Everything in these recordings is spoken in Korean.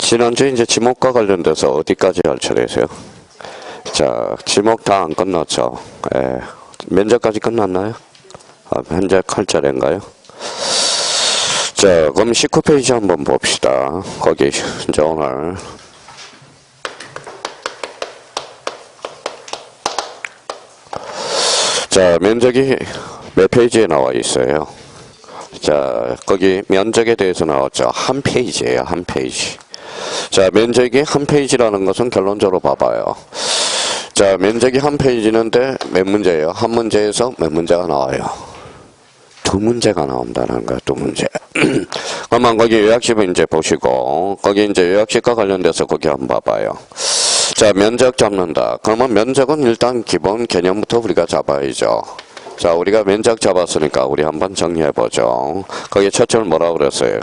지난주에 이제 지목과 관련돼서 어디까지 할 차례세요? 자, 지목 다 안 끝났죠? 예. 면접까지 끝났나요? 현재 할 차례인가요? 자, 그럼 19페이지 한번 봅시다. 거기, 이제 오늘. 자, 면적이 몇 페이지에 나와 있어요? 자, 거기 면적에 대해서 나왔죠. 한 페이지예요, 한 페이지. 자, 면적이 한 페이지라는 것은 결론적으로 봐봐요. 자, 면적이 한 페이지인데 몇 문제예요? 한 문제에서 몇 문제가 나와요? 두 문제가 나온다는 거야, 두 문제. 그러면 거기 요약집을 이제 보시고, 거기 이제 요약집과 관련돼서 거기 한번 봐봐요. 자, 면적 잡는다. 그러면 면적은 일단 기본 개념부터 우리가 잡아야죠. 자, 우리가 면적 잡았으니까 우리 한번 정리해보죠. 거기 첫 줄 뭐라고 그랬어요?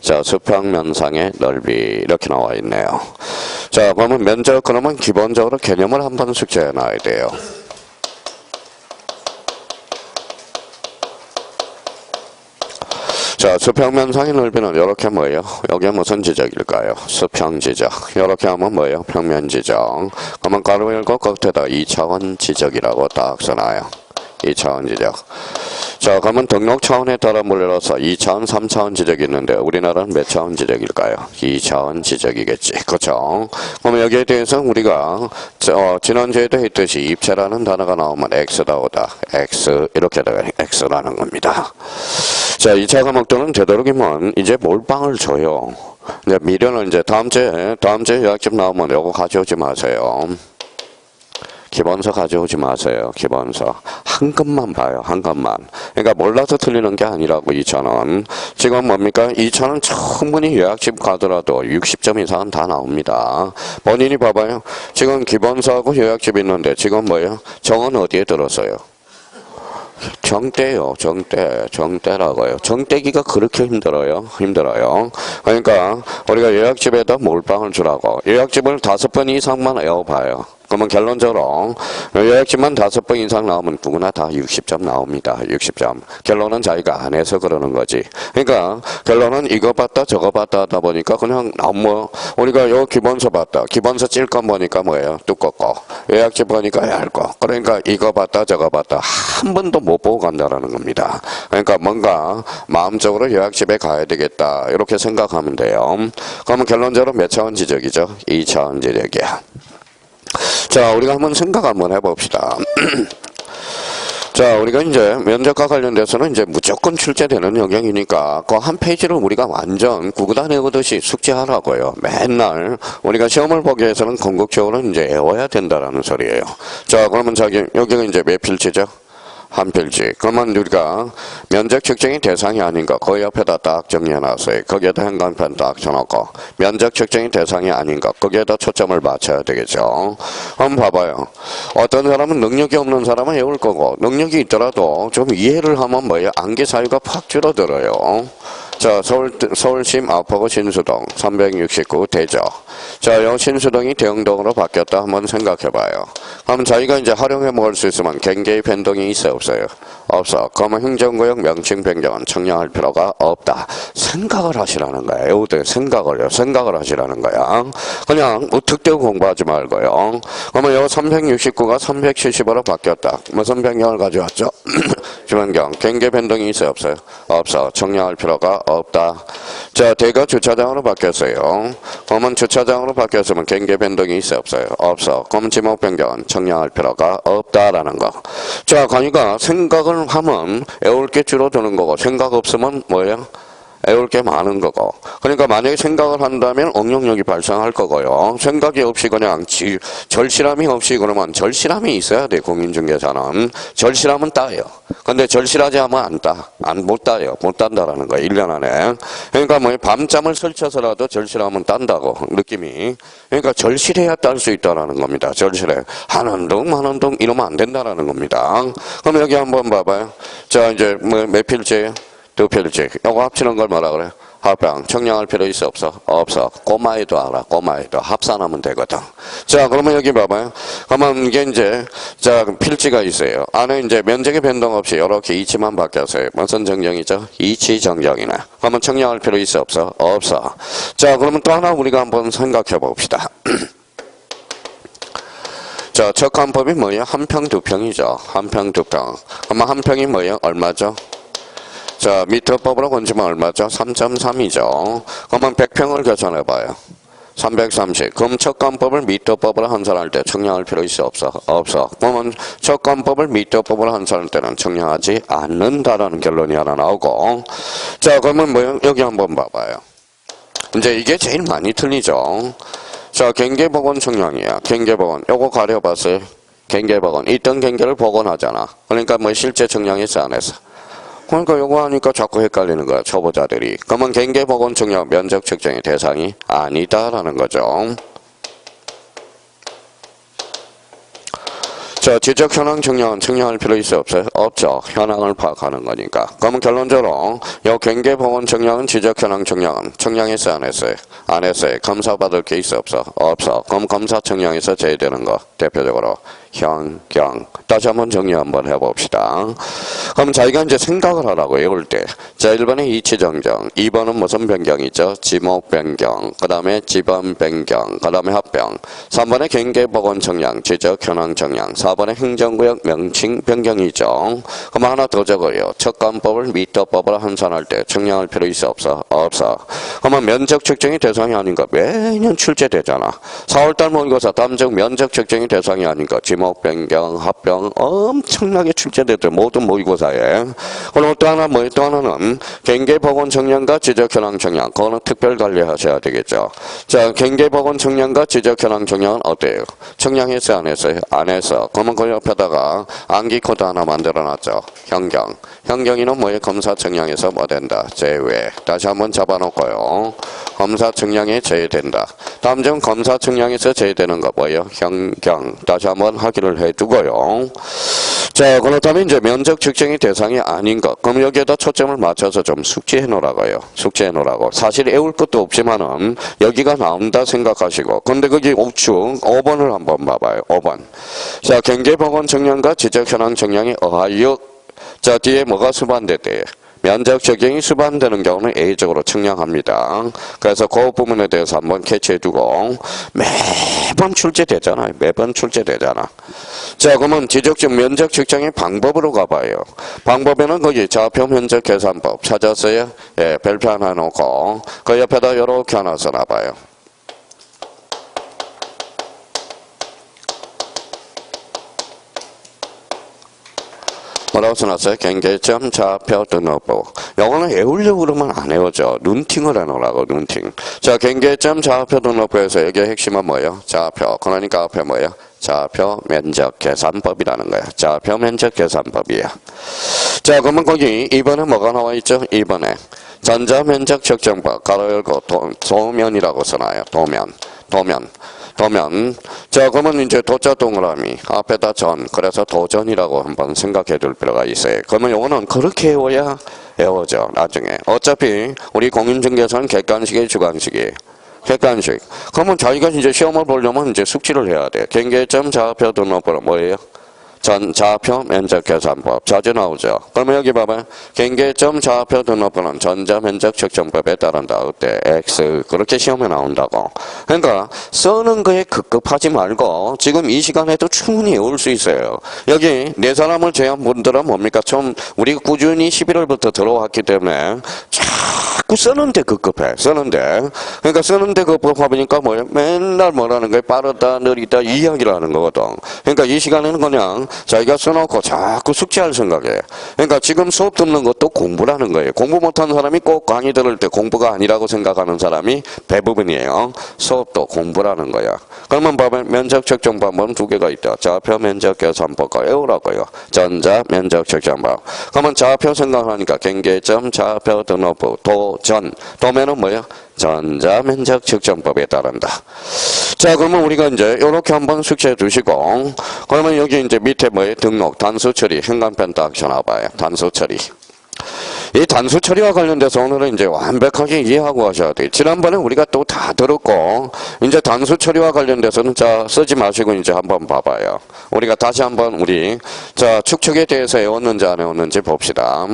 자, 수평면상의 넓이 이렇게 나와 있네요. 자, 그러면 면적 그러면 기본적으로 개념을 한번 숙제해 놔야 돼요. 자, 수평면상의 넓이는 이렇게 뭐예요? 여기에 무슨 지적일까요? 수평지적. 이렇게 하면 뭐예요? 평면지적. 그러면 가로 열고 끝에다 2차원 지적이라고 딱 써놔요. 2차원 지적. 자, 그러면 등록 차원에 따라 물려서 2차원, 3차원 지적이 있는데 우리나라는 몇 차원 지적일까요? 2차원 지적이겠지. 그렇죠? 그러면 여기에 대해서 우리가 지난주에도 했듯이 입체라는 단어가 나오면 X다 오다. X 이렇게 되가 X라는 겁니다. 자, 2차 과목들은 되도록이면 이제 몰빵을 줘요. 이제 미련은 이제 다음 주에 요약집 나오면 요거 가져오지 마세요. 기본서 가져오지 마세요. 기본서. 한 것만 봐요. 한 것만. 그러니까 몰라서 틀리는 게 아니라고 2차는. 지금 뭡니까? 2차는 충분히 요약집 가더라도 60점 이상은 다 나옵니다. 본인이 봐봐요. 지금 기본서하고 요약집이 있는데 지금 뭐예요? 정은 어디에 들었어요? 정대요. 정대라고요. 정대기가 그렇게 힘들어요. 그러니까 우리가 요약집에다 몰빵을 주라고. 요약집을 5번 이상만 외워봐요. 그러면 결론적으로 요약집만 5번 이상 나오면 누구나 다 60점 나옵니다. 60점. 결론은 자기가 안 해서 그러는 거지. 그러니까 결론은 이거 봤다 저거 봤다 하다 보니까 그냥 우리가 요 기본서 봤다. 기본서 찔끔 보니까 뭐예요? 두껍고. 요약집 보니까 얇고. 그러니까 이거 봤다 저거 봤다 한 번도 못 보고 간다라는 겁니다. 그러니까 뭔가 마음적으로 요약집에 가야 되겠다 이렇게 생각하면 돼요. 그러면 결론적으로 몇 차원 지적이죠? 2차원 지적이야. 자, 우리가 한번 생각 한번 해봅시다. 자, 우리가 이제 면접과 관련돼서는 이제 무조건 출제되는 영역이니까 그 한 페이지를 우리가 완전 구구단 외우듯이 숙제하라고요. 맨날 우리가 시험을 보기 위해서는 궁극적으로 이제 외워야 된다라는 소리예요. 자, 그러면 여기가 이제 몇 필지죠? 한 필지. 그러면 우리가 면적 측정이 대상이 아닌 거 그 옆에다 딱 정리해놨어요. 거기에다 행간편 딱 쳐놓고 면적 측정이 대상이 아닌 거 거기에다 초점을 맞춰야 되겠죠. 한번 봐봐요. 어떤 사람은 능력이 없는 사람은 외울 거고 능력이 있더라도 좀 이해를 하면 뭐예요? 암기 사유가 팍 줄어들어요. 자, 서울심 아포구 신수동 369 대저. 자, 요 신수동이 대흥동으로 바뀌었다 한번 생각해봐요. 그럼 자기가 이제 활용해 먹을 수 있으면 경계의 변동이 있어요, 없어요? 없어. 그러면 행정구역 명칭 변경은 청량할 필요가 없다. 생각을 하시라는 거야. 애우들 생각을 하시라는 거야. 그냥 우특대고 공부하지 말고요. 그러면 요 369가 370으로 바뀌었다. 무슨 변경을 가져왔죠? 주변경. 경계 변동이 있어요, 없어요? 없어. 청량할 필요가 없다. 자, 대거 주차장으로 바뀌었어요. 그러면 주차장으로 바뀌었으면 경계 변동이 있어요, 없어요? 없어. 그러면 지목 변경은 청량할 필요가 없다라는 거. 자, 그러니까 생각을 하면 애울 게 줄어드는 거고 생각 없으면 뭐예요? 애울 게 많은 거고. 그러니까 만약에 생각을 한다면 응용력이 발생할 거고요. 생각이 없이 그냥 절실함이 없이 그러면 절실함이 있어야 돼. 공인중개사는. 절실함은 따요. 근데 절실하지 하면 못 따요. 못 딴다라는 거예요. 1년 안에. 그러니까 뭐 밤잠을 설쳐서라도 절실함은 딴다고 느낌이. 그러니까 절실해야 딸 수 있다라는 겁니다. 절실해. 한운동 이러면 안 된다라는 겁니다. 그럼 여기 한번 봐봐요. 자, 이제 몇 필지예요? 두 필지. 이거 합치는 걸 뭐라 그래요? 합병. 청량할 필요 있어 없어? 없어. 꼬마에도 알아. 꼬마에도 합산하면 되거든. 자, 그러면 여기 봐봐요. 그러면 이게 이제 자 필지가 있어요. 안에 이제 면적의 변동 없이 이렇게 이치만 바뀌었어요. 무슨 정정이죠? 이치 정정이네. 그러면 청량할 필요 있어 없어? 없어. 자, 그러면 또 하나 우리가 한번 생각해 봅시다. 자, 척간법이 뭐예요? 한 평, 두 평이죠. 한 평, 두 평. 그러면 한 평이 뭐예요? 얼마죠? 자, 미터법으로 건지면 얼마죠? 3.3이죠. 그러면 100평을 계산해봐요. 330. 그럼 척간법을 미터법으로 환산할 때 청량할 필요 있어 없어? 없어. 그러면 척간법을 미터법으로 환산할 때는 청량하지 않는다라는 결론이 하나 나오고. 자, 그러면 뭐예요? 여기 한번 봐봐요. 이제 이게 제일 많이 틀리죠. 자, 경계복원 청량이야. 경계복원. 요거 가려봤어요. 경계복원. 있던 경계를 복원하잖아. 그러니까 뭐 실제 청량했어 안 했어? 그러니까 요거 하니까 자꾸 헷갈리는 거야, 초보자들이. 그러면 경계복원 청량 면적 측정의 대상이 아니다라는 거죠. 자, 지적 현황 청량은 청량할 필요 있어 없어요? 없죠. 현황을 파악하는 거니까. 그러면 결론적으로 요 경계복원 청량은 지적 현황 청량은 청량했어요 안 했어요? 안 했어요. 검사받을 게 있어 없어? 없어. 그럼 검사 청량에서 제외되는 거 대표적으로 현경. 다시 한번 정리 한번 해봅시다. 그럼 자기가 이제 생각을 하라고 외울 때. 자, 1번에 이치정정. 2번은 무슨 변경이죠? 지목 변경. 그 다음에 지번 변경. 그 다음에 합병. 3번에 경계복원 청량. 지적 현황 청량. 4번에 행정구역 명칭 변경이죠. 그럼 하나 더 적어요. 척간법을 미터법으로 환산할 때 청량할 필요 있어 없어? 없어. 그러면 면적 측정이 대상이 아닌가? 매년 출제되잖아. 4월달 모의고사 다음적 면적 측정이 대상이 아닌가? 지목 변경, 합병 엄청나게 출제되죠. 모든 모의고사에. 그럼 또 하나 뭐 또 하나는 경계복원 청량과 지적 현황 청량. 그거는 특별 관리하셔야 되겠죠. 자, 경계복원 청량과 지적 현황 청량은 어때요? 청량했어요 안 했어요? 안 했어. 그러면 그 옆에다가 암기 코드 하나 만들어놨죠. 현경. 현경이는 뭐예요? 검사 청량에서 뭐 된다? 제외. 다시 한번 잡아놓고요. 검사 청량에 제외된다. 다음 중 검사 청량에서 제외되는 거 뭐예요? 현경. 다시 한번 확인을 해두고요. 자, 그렇다면 이제 면적 측정이 대상이 아닌 것. 그럼 여기에다 초점을 맞춰서 좀 숙지해 놓으라고요. 숙지해 놓으라고. 사실 외울 것도 없지만은 여기가 나온다 생각하시고. 근데 거기 우측 5번을 한번 봐봐요. 5번. 자, 경계복원 청량과 지적 현황 청량이 어하여 자, 뒤에 뭐가 수반되대? 면적 적용이 수반되는 경우는 A적으로 청량합니다. 그래서 그 부분에 대해서 한번 캐치해두고 매번 출제되잖아요. 매번 출제되잖아. 자, 그러면 지적적 면적 측정의 방법으로 가봐요. 방법에는 거기 좌표 면적 계산법 찾았어요? 예, 별표 하나 놓고 그 옆에다 이렇게 하나 써놔봐요. 뭐라고 써놨어요? 경계점 좌표 등록부. 요거는 외우려고 그러면 안 외워져. 눈팅을 해놓으라고, 눈팅. 자, 경계점 좌표 등록부에서 여기 핵심은 뭐예요? 좌표. 그러니까 앞에 뭐예요? 좌표 면적 계산법이라는 거야. 좌표 면적 계산법이야. 자, 그러면 거기 2번에 뭐가 나와 있죠? 2번에 전자 면적 측정법. 가로 열고 도면이라고 써놔요. 도면. 자, 그러면 이제 도자 동그라미 앞에다 전. 그래서 도전이라고 한번 생각해 둘 필요가 있어요. 그러면 요거는 그렇게 외워야 외워져. 나중에. 어차피 우리 공인중개사는 객관식이에요, 주관식이에요. 객관식. 그러면 자기가 이제 시험을 보려면 이제 숙지를 해야 돼. 경계점 좌표 등록부는 뭐예요? 전 좌표 면적 계산법 자주 나오죠. 그러면 여기 봐봐요. 경계점 좌표 등록부는 전자 면적 측정법에 따른다. 어때? X. 그렇게 시험에 나온다고. 그러니까 쓰는 거에 급급하지 말고 지금 이 시간에도 충분히 외울 수 있어요. 여기 네 사람을 제한 분들은 뭡니까? 좀 우리가 꾸준히 11월부터 들어왔기 때문에 자꾸 쓰는데 급급해. 쓰는데. 그러니까 쓰는데 급급하니까 뭐예요? 맨날 뭐라는 거예요? 빠르다, 느리다 이 이야기를 하는 거거든. 그러니까 이 시간에는 그냥 자기가 써놓고 자꾸 숙지할 생각이에요. 그러니까 지금 수업 듣는 것도 공부라는 거예요. 공부 못하는 사람이 꼭 강의 들을 때 공부가 아니라고 생각하는 사람이 대부분이에요. 수업도 공부라는 거야. 그러면 봐봐. 면적 측정 방법은 두 개가 있다. 좌표 면적 계산법과 외우라고요. 전자 면적 측정법. 그러면 좌표 생각하니까 경계점 좌표 등록부 도전. 도면은 뭐예요? 전자 면적 측정법에 따른다. 자, 그러면 우리가 이제 이렇게 한번 숙지해 두시고, 그러면 여기 이제 밑에 뭐예요? 등록, 단수 처리, 행간편 딱 쳐놔봐요. 단수 처리. 이 단수 처리와 관련돼서 오늘은 이제 완벽하게 이해하고 가셔야 돼요. 지난번에 우리가 또 다 들었고, 이제 단수 처리와 관련돼서는 자, 쓰지 마시고 이제 한번 봐봐요. 우리가 다시 한번 자, 축척에 대해서 외웠는지 안 외웠는지 봅시다.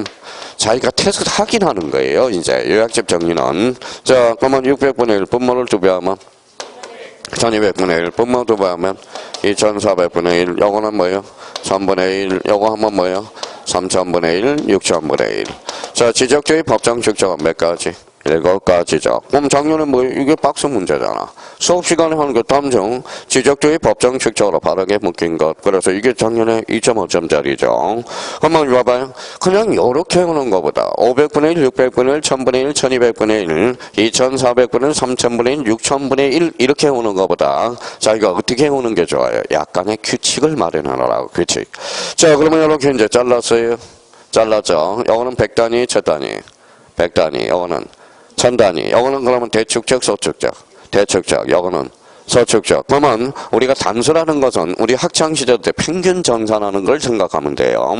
자기가 테스트 확인하는 거예요. 이제 요약집 정리는. 자, 그러면 600분의 1 분모를 2배 하면 1200분의 1 분모 2배 하면 2400분의 1 요거는 뭐예요? 3분의 1 요거 하면 뭐예요? 3000분의 1 6000분의 1. 자, 지적주의 법정 축척은 몇 가지? 7가지죠. 그럼 작년에 뭐 이게 박스 문제잖아. 수업 시간에 하는 거 탐정 지적주의 법정 축척으로 바르게 묶인 것. 그래서 이게 작년에 2.5점짜리죠. 한번 봐봐요. 그냥 이렇게 오는 것보다 500분의 1, 600분의 1, 1000분의 1, 1200분의 1, 2400분의 1, 3000분의 1, 6000분의 1 이렇게 오는 것보다 자, 이거 어떻게 오는 게 좋아요? 약간의 규칙을 마련하라고. 규칙. 자, 그러면 이렇게 이제 잘랐어요. 잘랐죠. 이거는 100단위, 1000단위. 100단위. 이거는 1000단위. 요거는 그러면 대축적, 소축적. 대축적. 요거는 소축적. 그러면 우리가 단수라는 것은 우리 학창시절 때 평균 정산하는 걸 생각하면 돼요.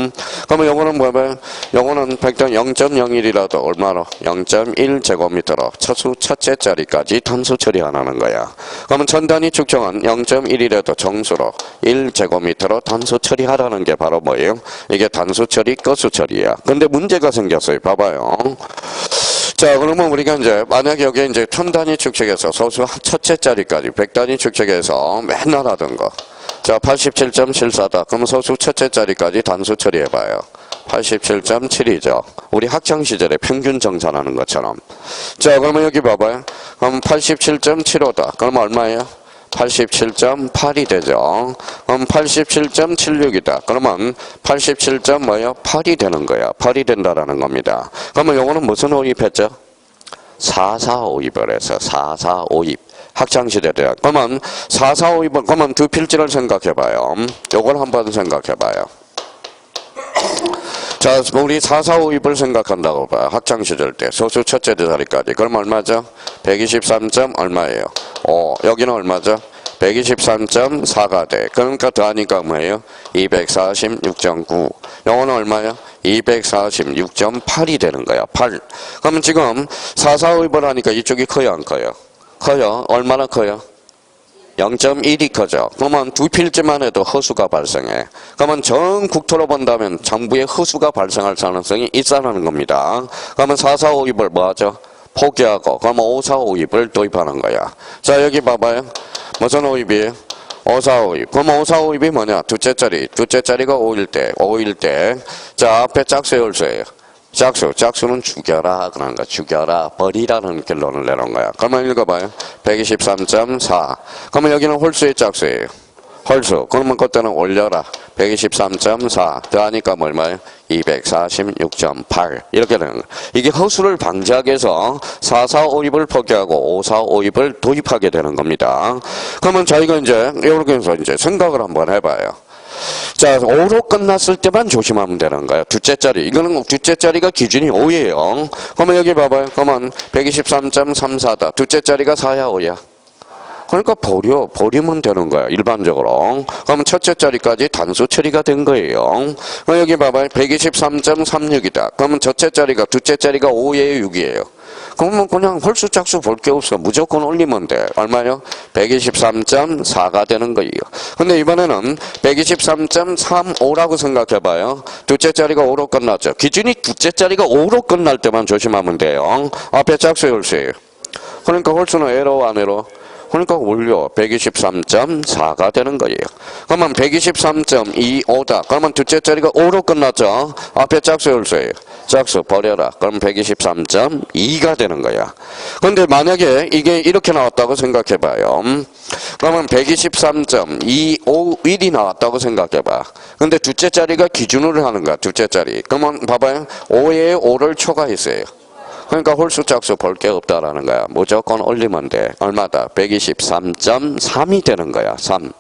그러면 요거는 뭐예요? 요거는 100단 0.01이라도 얼마로? 0.1 제곱미터로 첫수 첫째 자리까지 단수 처리하는 거야. 그러면 1000단위 축적은 0.1이라도 정수로 1 제곱미터로 단수 처리하라는 게 바로 뭐예요? 이게 단수 처리, 거수 처리야. 근데 문제가 생겼어요. 봐봐요. 자, 그러면 우리가 이제 만약에 여기에 이제 1000단위 축척에서 소수 첫째 자리까지 100단위 축척에서 맨날 하던 거. 자, 87.74다. 그럼 소수 첫째 자리까지 단수 처리해봐요. 87.7이죠. 우리 학창시절에 평균 정산하는 것처럼. 자, 그러면 여기 봐봐요. 그럼 87.75다. 그럼 얼마예요? 87.8이 되죠. 그럼 87.76이다. 그러면 87. 뭐예요? 8이 되는 거야. 8이 된다라는 겁니다. 그러면 요거는 무슨 오입했죠? 4,4,5입을 해서 4,4,5입. 학창시대 때. 그러면 4,4,5입을, 그러면 두 필지를 생각해봐요. 요걸 한번 생각해봐요. 자, 우리 4,4,5입을 생각한다고 봐요. 학창시절 때. 소수 첫째 자리까지. 그럼 얼마죠? 123. 얼마예요? 여기는 얼마죠? 123.4가 돼. 그러니까 더하니까 뭐예요? 246.9. 요거는 얼마야? 246.8이 되는 거야. 8. 그러면 지금 4,4,5입을 하니까 이쪽이 커요, 안 커요? 커요. 얼마나 커요? 0.1이 커져. 그러면 두 필지만 해도 허수가 발생해. 그러면 전 국토로 본다면 정부에 허수가 발생할 가능성이 있다는 겁니다. 그러면 4,4,5입을 뭐 하죠? 포기하고, 그러면 5,4,5입을 도입하는 거야. 자, 여기 봐봐요. 무슨 5입이에요? 5,4,5입. 그러면 5,4,5입이 뭐냐? 둘째 자리가 5일 때. 자, 앞에 짝수 열수예요. 짝수는 죽여라. 그런 거. 죽여라. 버리라는 결론을 내놓은 거야. 그러면 읽어봐요. 123.4. 그러면 여기는 홀수의 짝수예요. 홀수. 그러면 그때는 올려라. 123.4. 더하니까 얼마예요? 246.8. 이렇게 되는 거예요. 이게 허수를 방지하기 위해서 4,4,5입을 포기하고 5,4,5입을 도입하게 되는 겁니다. 그러면 저희가 이제 이렇게 해서 이제 생각을 한번 해봐요. 자, 5로 끝났을 때만 조심하면 되는 거예요. 둘째 자리. 이거는 둘째 자리가 기준이 5예요. 그러면 여기 봐봐요. 그러면 123.34다. 둘째 자리가 4야, 5야? 그러니까 버리면 되는 거야, 일반적으로. 그러면 첫째 자리까지 단수 처리가 된 거예요. 그럼 여기 봐봐요. 123.36이다. 그러면 첫째 자리가, 둘째 자리가 5예요, 6이에요? 그러면 그냥 홀수 짝수 볼 게 없어. 무조건 올리면 돼. 얼마요? 123.4가 되는 거예요. 근데 이번에는 123.35라고 생각해봐요. 둘째 자리가 5로 끝났죠. 기준이 둘째 자리가 5로 끝날 때만 조심하면 돼요. 앞에 짝수 홀수예요. 그러니까 홀수는 에러 안 에러? 그러니까 올려 123.4가 되는 거예요. 그러면 123.25다. 그러면 둘째 자리가 5로 끝났죠. 앞에 짝수 홀수예요. 짝수 버려라. 그럼 123.2가 되는 거야. 근데 만약에 이게 이렇게 나왔다고 생각해봐요. 그러면 123.251이 나왔다고 생각해봐. 근데 둘째 자리가 기준으로 하는 거야. 둘째 자리. 그러면 봐봐요. 5에 5를 초과했어요. 그러니까 홀수 짝수 볼 게 없다라는 거야. 무조건 올리면 돼. 얼마다? 123.3이 되는 거야. 3.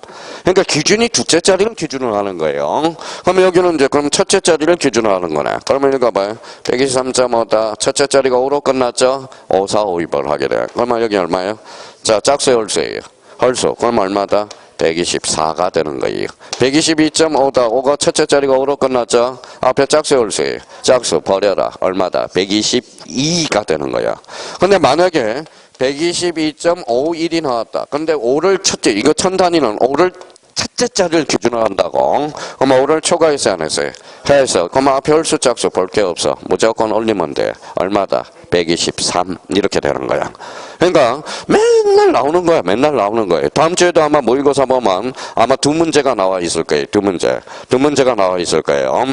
그러니까 기준이 둘째 자리를 기준으로 하는 거예요. 그러면 여기는 이제 그럼 첫째 자리를 기준으로 하는 거네. 그러면 읽어봐요. 123.5다. 첫째 자리가 5로 끝났죠? 5, 4, 5, 2을 하게 돼. 그러면 여기 얼마예요? 자, 짝수의 홀수예요. 홀수. 그럼 얼마다? 124가 되는 거예요. 122.5다. 5가 첫째 자리가 5로 끝났죠? 앞에 짝수 홀수. 짝수 버려라. 얼마다? 122가 되는 거야. 근데 만약에 122.51이 나왔다. 근데 5를 첫째, 이거 천 단위는 5를 첫째 자리를 기준으로 한다고. 그러면 5를 초과했어요, 안 했어요? 해서. 그러면 앞에 홀수 짝수 볼 게 없어. 무조건 올리면 돼. 얼마다? 123. 이렇게 되는 거야. 그러니까 맨날 나오는 거야. 맨날 나오는 거예요. 다음 주에도 아마 모의고사 보면 아마 두 문제가 나와 있을 거예요. 두 문제. 두 문제가 나와 있을 거예요.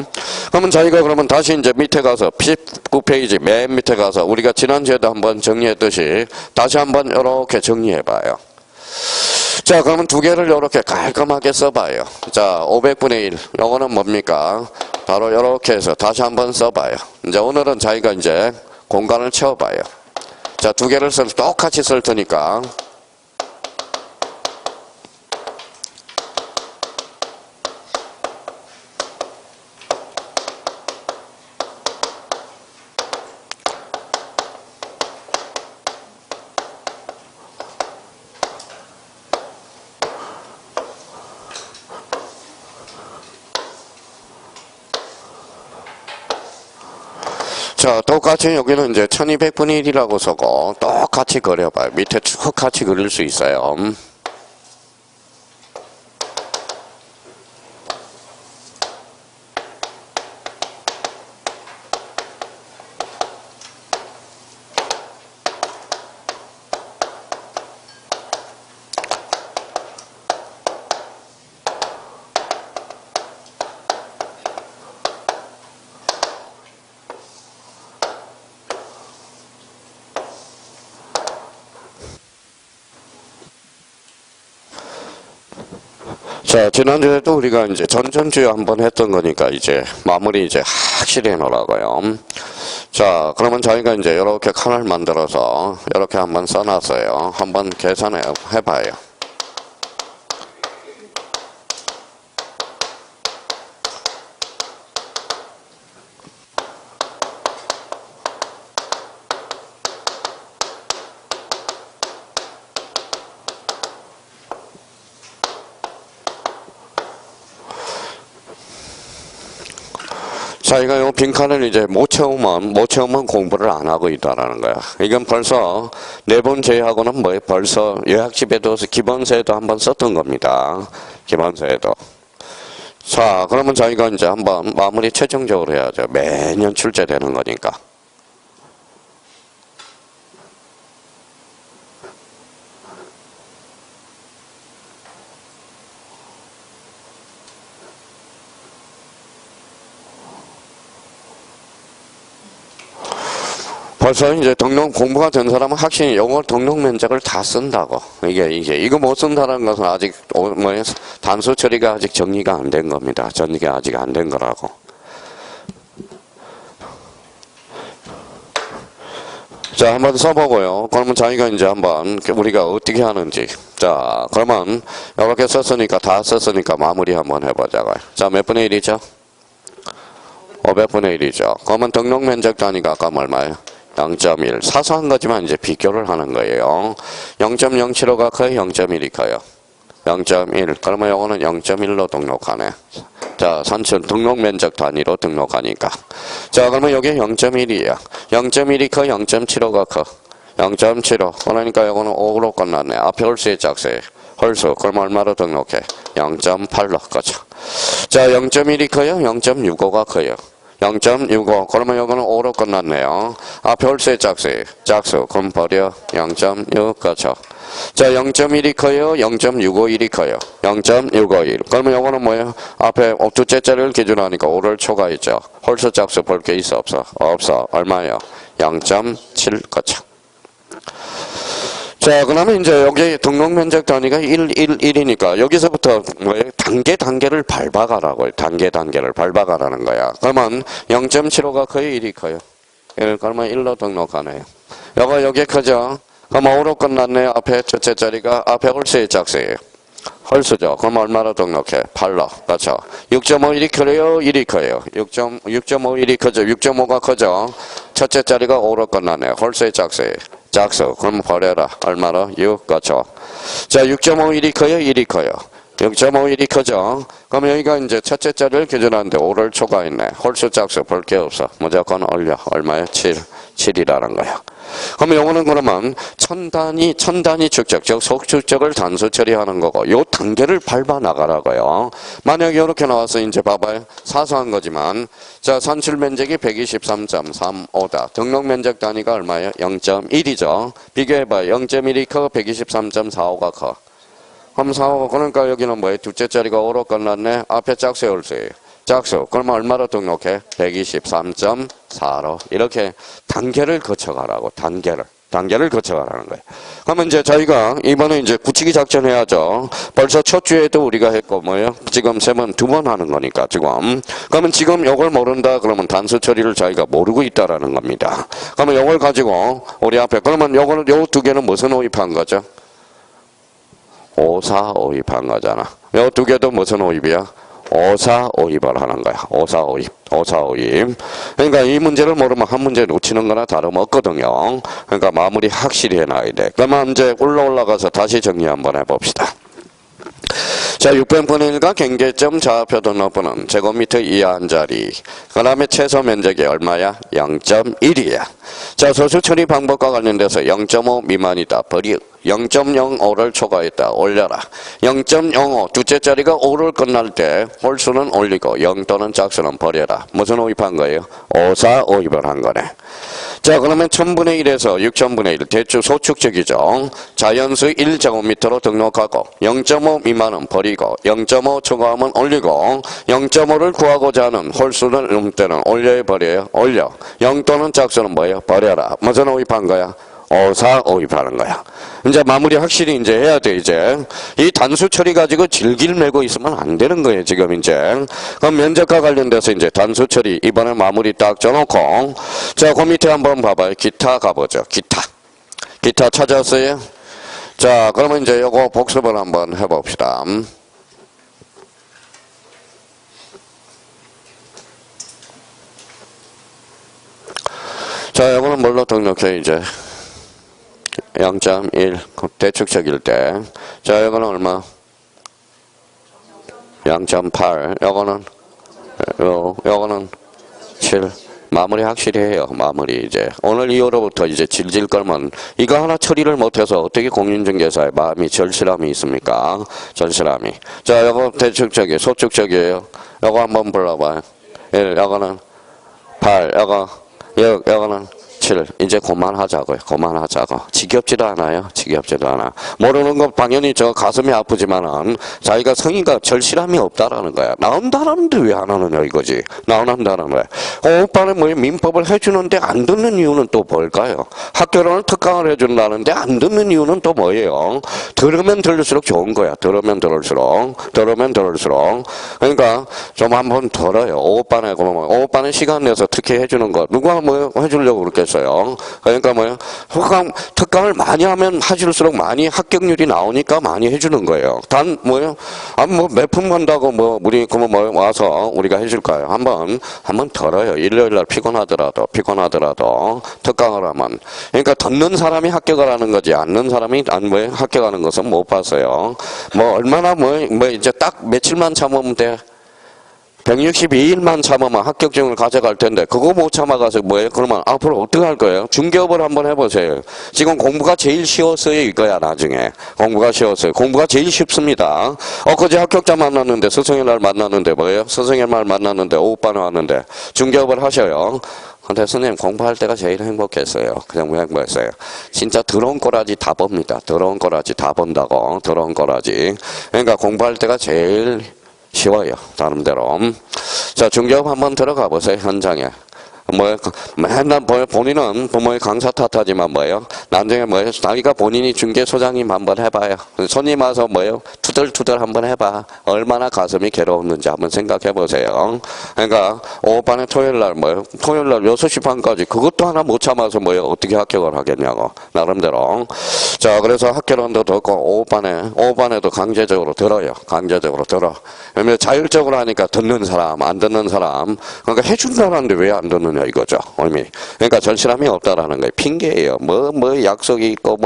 그러면 저희가 그러면 다시 이제 밑에 가서 19페이지 맨 밑에 가서 우리가 지난주에도 한번 정리했듯이 다시 한번 이렇게 정리해봐요. 자, 그러면 두 개를 이렇게 깔끔하게 써봐요. 자, 500분의 1. 요거는 뭡니까? 바로 이렇게 해서 다시 한번 써봐요. 이제 오늘은 자기가 이제 공간을 채워봐요. 자, 두 개를 똑같이 쓸 테니까. 자, 똑같이 여기는 이제 1200분의 1이라고 쓰고 똑같이 그려봐요. 밑에 쭉 같이 그릴 수 있어요. 자, 지난주에도 우리가 이제 전전주에 한번 했던 거니까 이제 마무리 이제 확실히 해놓으라고요. 자, 그러면 저희가 이제 이렇게 칸을 만들어서 이렇게 한번 써놨어요. 한번 계산해 봐요. 자기가 요 빈칸을 이제 못 채우면 공부를 안 하고 있다라는 거야. 이건 벌써 네 번 제외하고는 뭐예요? 벌써 요약집에도 기본서에도 한번 썼던 겁니다. 기본서에도. 자, 그러면 저희가 이제 한번 마무리 최종적으로 해야죠. 매년 출제되는 거니까. 벌써 이제 공부가 된 사람은 확실히 영어 등록 면적을 다 쓴다고. 이거 못 쓴다는 것은 아직, 단수 처리가 아직 정리가 안 된 겁니다. 정리가 아직 안 된 거라고. 자, 한번 써보고요. 그러면 자기가 이제 한번 우리가 어떻게 하는지. 자, 그러면 이렇게 썼으니까, 다 썼으니까 마무리 한번 해보자고요. 자, 몇 분의 1이죠? 500분의 1이죠. 그러면 등록 면적 단위가 아까 얼마예요? 0.1. 사소한 거지만 이제 비교를 하는 거예요. 0.075가 커요? 0.1이 커요? 0.1. 그러면 요거는 0.1로 등록하네. 자, 선천 등록 면적 단위로 등록하니까. 자, 그러면 여기 0.1이에요. 0.1이 커? 0.75가 커? 0.75. 그러니까 요거는 5로 끝났네. 앞에 홀수의 짝수에 홀수. 그럼 얼마로 등록해? 0.8로. 그렇죠. 자, 0.1이 커요? 0.65가 커요? 0.65. 그러면 이거는 5로 끝났네요. 앞에 홀수의 짝수. 그럼 버려. 0.6. 그렇죠. 자, 0.1이 커요? 0.651이 커요? 0.651. 그러면 이거는 뭐예요? 앞에 두째 자리를 기준으로 하니까 5를 초과했죠. 홀수 짝수 볼 게 있어? 없어? 없어. 얼마예요? 0.7. 그렇죠. 자, 그러면 이제 여기 등록 면적 단위가 1이니까 여기서부터 뭐예요? 단계를 밟아가라고요. 단계를 밟아가라는 거야. 그러면 0.75가 커요? 1이 커요? 1, 그러면 1로 등록하네요. 여기 크죠? 그럼 5로 끝났네요. 앞에 첫째 자리가 앞에 홀수의 짝수예요. 홀수죠. 그럼 얼마로 등록해? 8로. 그렇죠. 6.51이 커요? 1이 커요? 6.51이 크죠? 6.5가 크죠? 첫째 자리가 5로 끝나네요. 홀수의 짝수예요. 짝수. 그럼 버려라. 얼마로? 6. 그렇죠. 자, 6.51이 커요? 1이 커요? 0.5일이 크죠? 그럼 여기가 이제 첫째 자리를 기준하는데 5를 초과했네. 홀수 짝수 볼 게 없어. 무조건 올려. 얼마야? 7이라는 거야. 그럼 요거는 그러면 천 단위 축적, 즉 속축적을 단수 처리하는 거고, 요 단계를 밟아 나가라고요. 만약에 이렇게 나와서 이제 봐봐요. 사소한 거지만, 자, 산출 면적이 123.35다. 등록 면적 단위가 얼마예요? 0.1이죠. 비교해봐요. 0.1이 커, 123.45가 커. 그럼 45가, 그러니까 여기는 뭐예요? 둘째 자리가 5로 끝났네. 앞에 짝수 홀수예요. 짝수. 그러면 얼마로 등록해? 123.4로. 이렇게 단계를 거쳐가라고. 단계를 거쳐가라는 거예요. 그러면 이제 저희가 이번에 이제 굳히기 작전 해야죠. 벌써 첫 주에도 우리가 했고, 뭐예요? 지금 두 번 하는 거니까, 지금. 그러면 지금 요걸 모른다, 그러면 단수 처리를 저희가 모르고 있다라는 겁니다. 그러면 요걸 가지고, 우리 앞에, 그러면 요거는, 요 두 개는 무슨 오입한 거죠? 오사 오입한 거잖아. 요 두 개도 무슨 오입이야? 오사 오입을 하는 거야. 오사 오입. 그러니까 이 문제를 모르면 한 문제 놓치는 거나 다름없거든요. 그러니까 마무리 확실히 해놔야 돼. 그러면 이제 올라가서 다시 정리 한번 해봅시다. 자, 600분의 1과 경계점 좌표 등록번호는 제곱미터 이하 한 자리. 그 다음에 최소 면적이 얼마야? 0.1이야. 자, 소수 처리 방법과 관련돼서 0.5 미만이다. 버리. 0.05를 초과했다. 올려라. 0.05 둘째 자리가 5를 끝날 때 홀수는 올리고 0 또는 짝수는 버려라. 무슨 오입한 거예요? 오사 오입을 한 거네. 자, 그러면 1000분의 1에서 6000분의 1 대충 소축적이죠. 자연수 1제곱미터로 등록하고 0.5 미만은 버리고 0.5 초과하면 올리고 0.5를 구하고자 하는 홀수는 때는 올려야 버려요. 올려. 0 또는 짝수는 뭐예요? 버려라. 무슨 오입한 거야? 오사 오입하는 거야. 이제 마무리 확실히 이제 해야 돼, 이제. 이 단수 처리 가지고 질길 메고 있으면 안 되는 거예요, 지금 이제. 그럼 면적과 관련돼서 이제 단수 처리, 이번에 마무리 딱 줘놓고. 자, 그 밑에 한번 봐봐요. 기타 가보죠, 기타 찾았어요? 자, 그러면 이제 요거 복습을 한번 해봅시다. 자, 요거는 뭘로 등록해, 이제? 0.1 대축적일 때. 자, 이거는 얼마? 0.8. 요거는 7. 마무리 확실히 해요. 마무리 이제. 오늘 이후로부터 이제 질질 끌면 이거 하나 처리를 못해서 어떻게 공인중개사의 마음이 절실함이 있습니까? 절실함이. 자, 요거 대축적이 소축적이에요. 요거 한번 불러봐요. 1. 요거는 8. 요거는 7. 이제 그만하자고요. 지겹지도 않아요. 모르는 건 당연히 저 가슴이 아프지만은 자기가 성의가 절실함이 없다라는 거야. 나온다라는데 왜 안 하느냐 이거지. 나온다는 거야. 오빠는 뭐 민법을 해주는데 안 듣는 이유는 또 뭘까요? 학교를 특강을 해준다는데 안 듣는 이유는 또 뭐예요? 들으면 들을수록 좋은 거야. 들으면 들을수록. 그러니까 좀 한번 들어요. 오빠네 그러면 오빠는 시간 내서 특히 해주는 거 누가 뭐 해주려고 그렇겠어요. 그러니까 뭐요? 특강을 많이 하면 하실수록 많이 합격률이 나오니까 많이 해주는 거예요. 단 뭐요? 몇 푼 번다고 우리 그러면 와서 우리가 해줄까요? 한번 들어요. 일요일날 피곤하더라도 특강을 하면. 그러니까 듣는 사람이 합격을 하는 거지 않는 사람이 합격하는 것은 못 봤어요. 얼마나 이제 딱 며칠만 참으면 돼. 162일만 참으면 합격증을 가져갈 텐데 그거 못 참아가서 그러면 앞으로 어떻게 할 거예요? 중개업을 한번 해보세요. 지금 공부가 제일 쉬웠어요 이거야. 나중에 공부가 제일 쉽습니다. 엊그제 합격자 만났는데 스승의 날 만났는데 스승의 날 만났는데 오빠는 왔는데 중개업을 하셔요. 근데 선생님 공부할 때가 제일 행복했어요. 그냥 행복했어요. 진짜 더러운 꼬라지 다 봅니다. 더러운 꼬라지 다 본다고. 그러니까 공부할 때가 제일 쉬워요. 나름대로. 자, 중개업 한번 들어가 보세요. 현장에. 맨날 본인은 부모의 강사 탓하지만 나중에 자기가 본인이 중개소장님 한번 해봐요. 손님 와서 투덜투덜 한번 해봐. 얼마나 가슴이 괴로웠는지 한번 생각해 보세요. 그러니까 오후반에 토요일날 6시 반까지 그것도 하나 못 참아서 어떻게 합격을 하겠냐고. 나름대로. 자, 그래서 학교론도 듣고 오후반에도 강제적으로 들어요. 그러면 자율적으로 하니까 듣는 사람, 안 듣는 사람. 그러니까 해준다는데 왜 안 듣느냐 이거죠. 그러니까 절실함이 없다라는 거예요. 핑계예요. 약속이 있고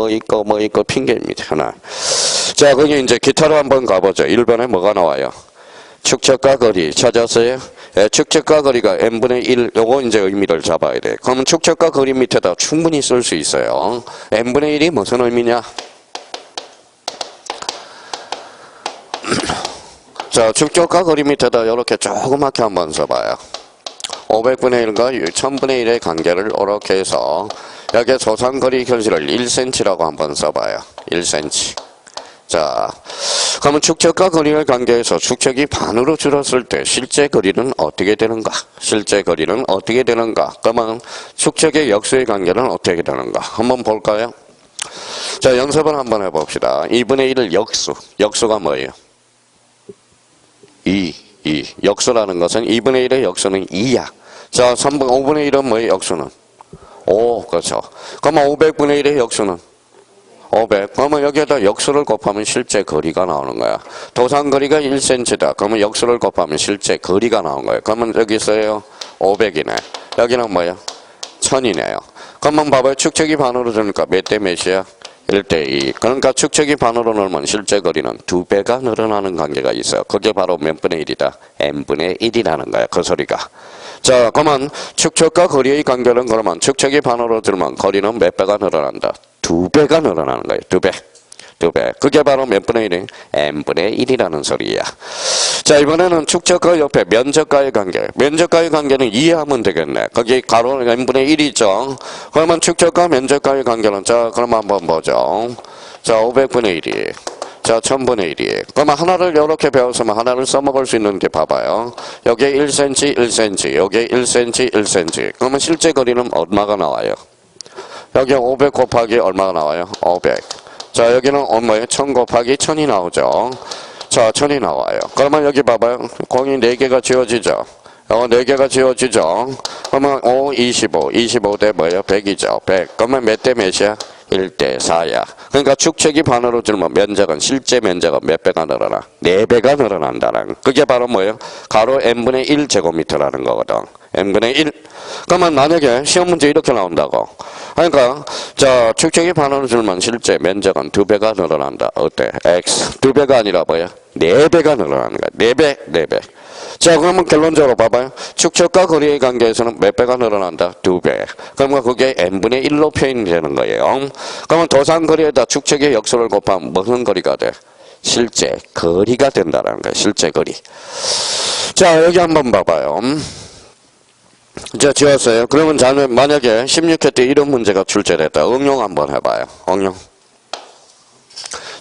핑계입니다. 하나. 자, 거기 이제 기타로 한번 가보죠. 1번에 뭐가 나와요? 축척과 거리 찾았어요? 예, 축척과 거리가 n분의 1, 요거 이제 의미를 잡아야 돼. 그러면 축척과 거리 밑에다 충분히 쓸 수 있어요. n분의 1이 무슨 의미냐? 자, 축척과 거리 밑에다 이렇게 조그맣게 한번 써봐요. 500분의 1과 1000분의 1의 관계를 이렇게 해서 여기에 조상거리 현실을 1cm라고 한번 써봐요. 1cm. 자, 그러면 축척과 거리의 관계에서 축척이 반으로 줄었을 때 실제 거리는 어떻게 되는가? 실제 거리는 어떻게 되는가? 그러면 축척의 역수의 관계는 어떻게 되는가? 한번 볼까요? 자, 연습을 한번 해봅시다. 2분의 1을 역수. 역수가 뭐예요? 2. 역수라는 것은 2분의 1의 역수는 2야. 자, 5분의 1은 뭐예요? 역수는? 5. 그렇죠. 그러면 500분의 1의 역수는? 500. 그러면 여기에다 역수를 곱하면 실제 거리가 나오는 거야. 도상거리가 1cm다. 그러면 역수를 곱하면 실제 거리가 나온 거예요. 그러면 여기 있어요. 500이네. 여기는 뭐야? 1000이네요. 그러면 봐봐요. 축척이 반으로 주니까 몇 대 몇이야? 1대2. 그러니까 축척이 반으로 늘면 실제 거리는 2배가 늘어나는 관계가 있어요. 그게 바로 몇 분의 1이다? n분의 1이라는 거야. 그 소리가. 자, 그러면 축척과 거리의 관계는 그러면 축척이 반으로 들면 거리는 몇 배가 늘어난다? 2배가 늘어나는 거예요. 2배. 그게 바로 몇 분의 1이? n분의 1이라는 소리야. 자, 이번에는 축척과 옆에 면적과의 관계. 면적과의 관계는 이해하면 되겠네. 거기 가로 n분의 1이죠. 그러면 축척과 면적과의 관계는, 자, 그럼 한번 보죠. 자, 500분의 1이. 자, 1000분의 1이. 그러면 하나를 이렇게 배웠으면 하나를 써먹을 수 있는 게 봐봐요. 여기에 1cm, 1cm, 여기에 1cm, 1cm. 그러면 실제 거리는 얼마가 나와요? 여기 500 곱하기 얼마가 나와요? 500. 자, 여기는 뭐예요? 1000 곱하기 1000이 나오죠. 자, 1000이 나와요. 그러면 여기 봐봐요. 공이 4개가 지워지죠. 4개가 지워지죠. 그러면 5, 25. 25대 뭐예요? 100이죠. 100. 그러면 몇 대 몇이야? 1대 4야. 그러니까 축척이 반으로 줄면 면적은 실제 면적은 몇 배가 늘어나? 4배가 늘어난다는. 그게 바로 뭐예요? 가로 n분의 1 제곱미터라는 거거든. n분의 1. 그러면 만약에 시험 문제 이렇게 나온다고. 그러니까 자, 축척이 반으로 줄면 실제 면적은 2배가 늘어난다. 어때? x. 2배가 아니라 뭐야? 4배가 늘어나는 거야. 4배. 자, 그러면 결론적으로 봐봐요. 축척과 거리의 관계에서는 몇 배가 늘어난다? 2배. 그러면 그게 n분의 1로 표현이 되는 거예요. 그러면 도상거리에다 축척의 역수를 곱하면 무슨 거리가 돼? 실제 거리가 된다는 거예요. 실제 거리. 자, 여기 한번 봐봐요. 자, 지웠어요. 그러면 자는 만약에 16회 때 이런 문제가 출제됐다. 응용 한번 해봐요. 응용.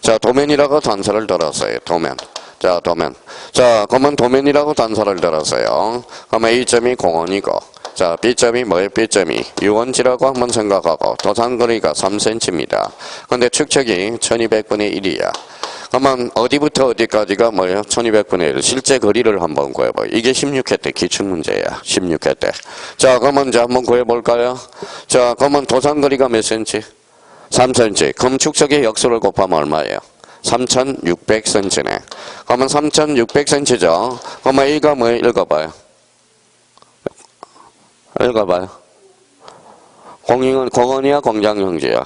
자, 도면이라고 단서를 들었어요. 도면. 자, 도면. 자, 그러면 도면이라고 단서를 들었어요. 그러면 A점이 공원이고, 자, B점이 뭐예요? B점이 유원지라고 한번 생각하고, 도상거리가 3cm입니다. 근데 축척이 1200분의 1이야. 그러면 어디부터 어디까지가 뭐예요? 1200분의 1. 실제 거리를 한번 구해봐요. 이게 16회 때 기출문제야. 16회 때. 자, 그러면 이제 한번 구해볼까요? 자, 그러면 도상거리가 몇 cm? 3cm. 그럼 축척의 역수를 곱하면 얼마예요? 3600cm네. 그러면 3600cm죠. 그러면 A가 뭐예요? 읽어봐요. 공원이야? 공장형지야?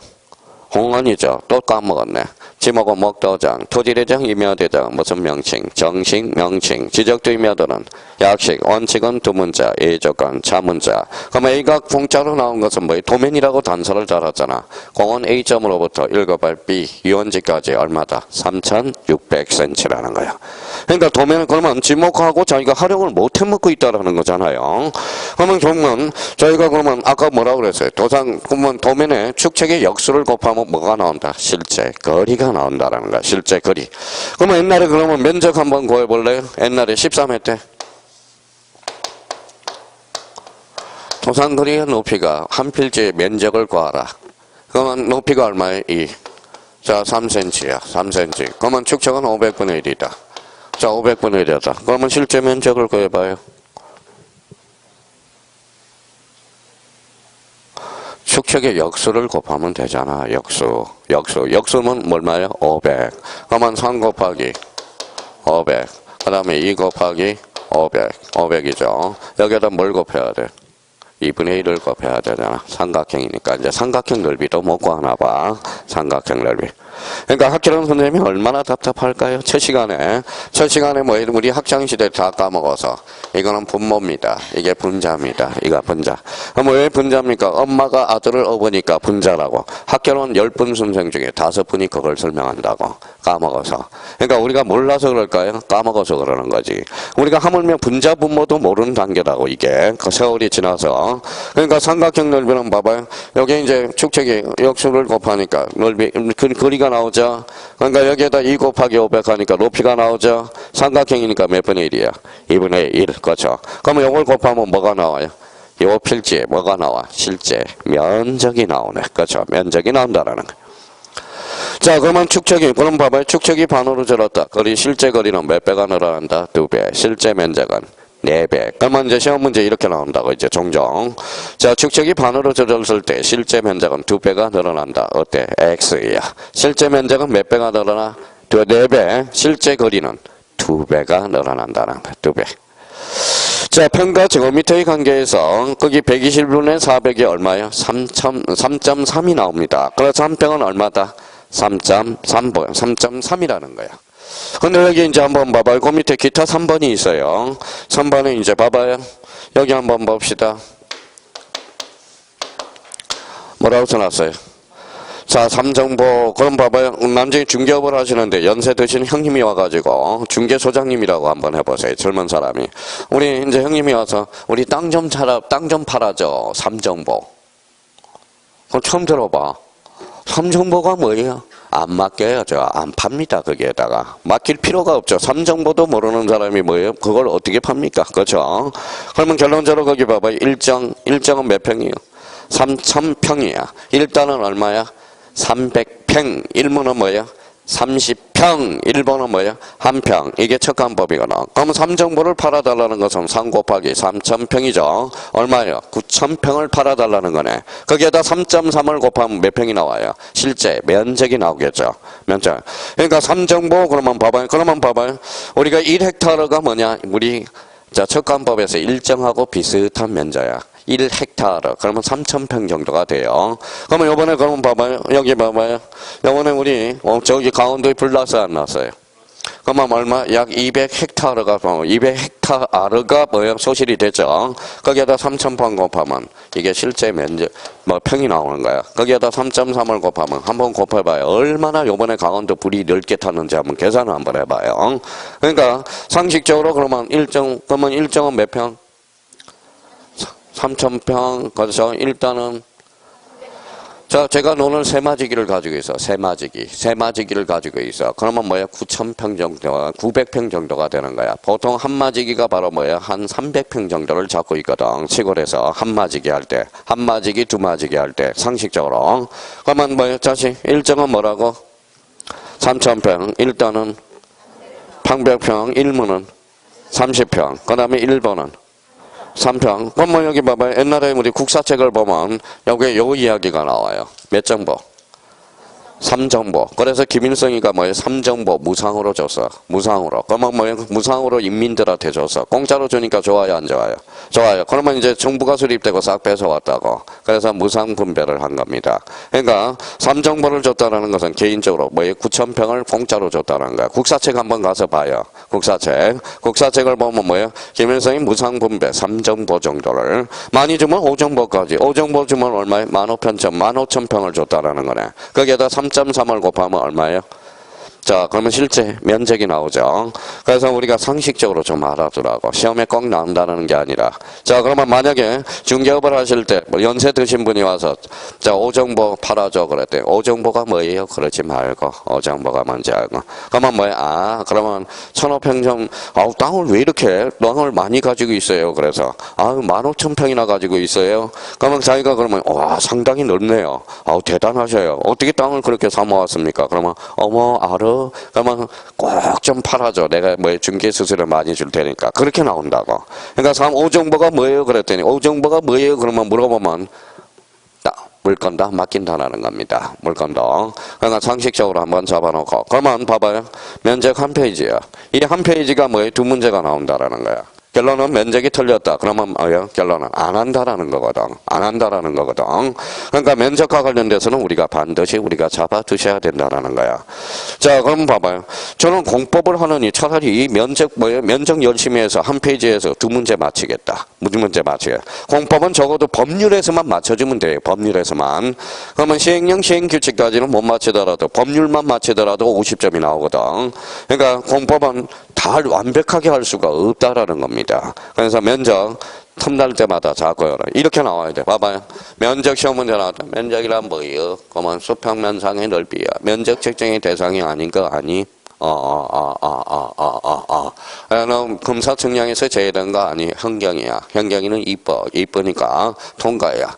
공원이죠. 또 까먹었네. 지목은 목도장, 토지대장, 임야대장, 무슨 명칭, 정식, 명칭, 지적도 임야들은 약식, 원칙은 두 문자, 예조건, 자문자. 그럼 A가 공짜로 나온 것은 뭐예요? 도면이라고 단서를 달았잖아. 공원 A점으로부터 읽어볼 B, 유원지까지 얼마다? 3600cm라는 거야. 그러니까 도면은 그러면 지목하고 자기가 활용을 못 해먹고 있다라는 거잖아요. 그러면 저희가 그러면 아까 뭐라고 그랬어요? 그러면 도면에 축척의 역수를 곱하면 뭐가 나온다? 실제 거리가 나온다라는 거야. 실제 거리. 그러면 옛날에 그러면 면적 한번 구해볼래요? 옛날에 13회 때. 도상거리의 높이가 한 필지의 면적을 구하라. 그러면 높이가 얼마예요? 2. 자, 3cm야. 3cm. 그러면 축척은 500분의 1이다. 자, 500분의 1이다. 그러면 실제 면적을 구해봐요. 축척의 역수를 곱하면 되잖아. 역수는 얼마예요? 500. 그러면 3 곱하기 500. 그 다음에 2 곱하기 500. 500이죠. 여기에다 뭘 곱해야 돼? 2분의 1을 곱해야 되잖아. 삼각형이니까. 이제 삼각형 넓이도 못 구하나 봐. 삼각형 넓이. 그러니까 학교는 선생님이 얼마나 답답할까요? 첫 시간에 뭐 우리 학창시대 다 까먹어서 이거는 분모입니다. 이게 분자입니다. 이거 분자. 그럼 왜 분자입니까? 엄마가 아들을 업으니까 분자라고. 학교는 10분 선생 중에 5분이 그걸 설명한다고. 까먹어서. 그러니까 우리가 몰라서 그럴까요? 까먹어서 그러는 거지. 우리가 하물며 분자 분모도 모르는 단계라고 이게. 그 세월이 지나서. 그러니까 삼각형 넓이는 봐봐요. 여기 이제 축척이 역수를 곱하니까 넓이, 거리가 나오죠. 그러니까 여기에다 2 곱하기 500 하니까 높이가 나오죠. 삼각형이니까 몇 분의 1이야? 2분의 1. 그렇죠. 그러면 이걸 곱하면 뭐가 나와요? 요 필지에 뭐가 나와? 실제 면적이 나오네. 그렇죠. 면적이 나온다라는 거예요. 자, 그러면 축척이, 그럼 봐봐요. 축척이 반으로 줄었다. 실제 거리는 몇 배가 늘어난다? 2배. 실제 면적은 4배. 그러면 이제 시험 문제 이렇게 나온다고, 이제 종종. 자, 축척이 반으로 줄었을 때 실제 면적은 2배가 늘어난다. 어때? X야. 실제 면적은 몇 배가 늘어나? 4배. 실제 거리는 2배가 늘어난다는 거야. 2배. 자, 편과 제곱미터의 관계에서 거기 121분의 400이 얼마예요? 3.3이 나옵니다. 그래서 한 평은 얼마다? 3.3이라는 거야. 근데 여기 이제 한번 봐봐요. 그 밑에 기타 3번이 있어요. 3번에 이제 봐봐요. 여기 한번 봅시다. 뭐라고 써놨어요? 자, 삼정보. 그럼 봐봐요. 남자이 중개업을 하시는데 연세 드신 형님이 와가지고 중개소장님이라고 한번 해보세요. 젊은 사람이. 우리 이제 형님이 와서 우리 땅 좀 팔아줘. 삼정보. 그럼 처음 들어봐. 삼정보가 뭐예요? 안 맡겨요. 저 안 팝니다. 거기에다가. 맡길 필요가 없죠. 삼정보도 모르는 사람이 뭐예요? 그걸 어떻게 팝니까? 그렇죠? 그러면 결론적으로 거기 봐봐요. 일정은 몇 평이에요? 3,000평이야. 일단은 얼마야? 300평. 일문은 뭐예요? 30평. 1번은 뭐예요? 1평. 이게 척간법이거든. 그럼 삼정보를 팔아달라는 것은 3 곱하기 3,000평이죠. 얼마예요? 9,000평을 팔아달라는 거네. 거기에다 3.3을 곱하면 몇 평이 나와요? 실제 면적이 나오겠죠. 면적. 그러니까 삼정보 그러면 봐봐요. 우리가 1헥타르가 뭐냐? 우리 자 척간법에서 일정하고 비슷한 면적이야. 1헥타르. 그러면 3,000평 정도가 돼요. 그러면 요번에 그러면 봐봐요. 여기 봐봐요. 요번에 우리 저기 강원도에 불나서 안 났어요. 그러면 얼마? 약 200헥타르가 200헥타르가 뭐야? 소실이 됐죠. 거기에다 3,000평 곱하면 이게 실제 면적 평이 나오는 거야. 거기에다 3.3을 곱하면 한번 곱해봐요. 얼마나 요번에 강원도 불이 넓게 탔는지 한번 계산을 한번 해봐요. 그러니까 상식적으로 그러면 일정은 몇 평? 3,000평. 그래서 일단은 자, 제가 오늘 세마지기를 가지고 있어. 세마지기를 가지고 있어. 그러면 뭐야? 9,000평 정도가, 900평 정도가 되는 거야. 보통 한 마지기가 바로 뭐야? 한 300평 정도를 잡고 있거든. 시골에서 한 마지기 할 때. 한 마지기, 두 마지기 할 때. 상식적으로. 그러면 뭐야? 다시 일정은 뭐라고? 3,000평. 일단은 800평. 일문은 30평. 그 다음에 1번은 3평. 그럼 뭐 여기 봐봐요. 옛날에 우리 국사책을 보면 여기에 요 이야기가 나와요. 몇 정보? 3정보. 그래서 김일성이가 뭐예요? 3정보 무상으로 줬어. 무상으로. 그러면 뭐예요? 무상으로 인민들한테 줬어. 공짜로 주니까 좋아요, 안 좋아요? 좋아요. 그러면 이제 정부가 수립되고 싹 뺏어왔다고. 그래서 무상 분배를 한 겁니다. 그러니까 3정보를 줬다는 것은 개인적으로 뭐예요? 9,000평을 공짜로 줬다는 거야. 국사책 한번 가서 봐요. 국사책을 보면 뭐예요? 김일성이 무상 분배 3정보 정도를 많이 주면 5정보까지. 5정보 주면 얼마예요? 15,000평을 줬다라는 거네. 거기에다 3.3을 곱하면 얼마예요? 자, 그러면 실제 면적이 나오죠. 그래서 우리가 상식적으로 좀 알아두라고. 시험에 꼭 나온다는 게 아니라. 자, 그러면 만약에 중개업을 하실 때, 연세 드신 분이 와서, 자, 오정보 팔아줘. 그랬대. 오정보가 뭐예요? 그러지 말고. 오정보가 뭔지 알고. 그러면 뭐예요? 아, 그러면 1,500평, 땅을 왜 이렇게, 땅을 많이 가지고 있어요? 그래서, 15,000평이나 가지고 있어요? 그러면 자기가 그러면, 와, 상당히 넓네요. 대단하셔요. 어떻게 땅을 그렇게 사모았습니까? 그러면, 알아. 그러면 꼭 좀 팔아줘. 내가 뭐 중개 수수료 많이 줄 테니까. 그렇게 나온다고. 그러니까 오정보가 뭐예요? 그랬더니 오정보가 뭐예요? 그러면 물어보면 물건도 맡긴다라는 겁니다. 물건도. 그러니까 상식적으로 한번 잡아놓고. 그러면 봐봐요. 면적 한 페이지야. 이 한 페이지가 뭐예요? 두 문제가 나온다라는 거야. 결론은 면적이 틀렸다. 그러면 뭐예요? 결론은 안 한다라는 거거든. 안 한다라는 거거든. 그러니까 면적과 관련돼서는 우리가 반드시 우리가 잡아두셔야 된다라는 거야. 자, 그럼 봐봐요. 저는 공법을 하느니 차라리 이 면적 뭐예요? 면적 열심히 해서 한 페이지에서 두 문제 맞히겠다. 무슨 문제 맞히게? 공법은 적어도 법률에서만 맞춰주면 돼요. 법률에서만. 그러면 시행령 시행규칙까지는 못 맞히더라도 법률만 맞히더라도 50점이 나오거든. 그러니까 공법은 다 완벽하게 할 수가 없다라는 겁니다. 그래서 면적 틈날 때마다 자고요. 이렇게 나와야 돼. 봐봐요. 면적 시험 문제 나왔다. 면적이란 뭐예요? 그러면 수평면상의 넓이야. 면적 측정의 대상이 아닌 거 아니? 너 금사측량에서 제외된 거 아니? 현경이야. 현경이는 이쁘니까 통과야.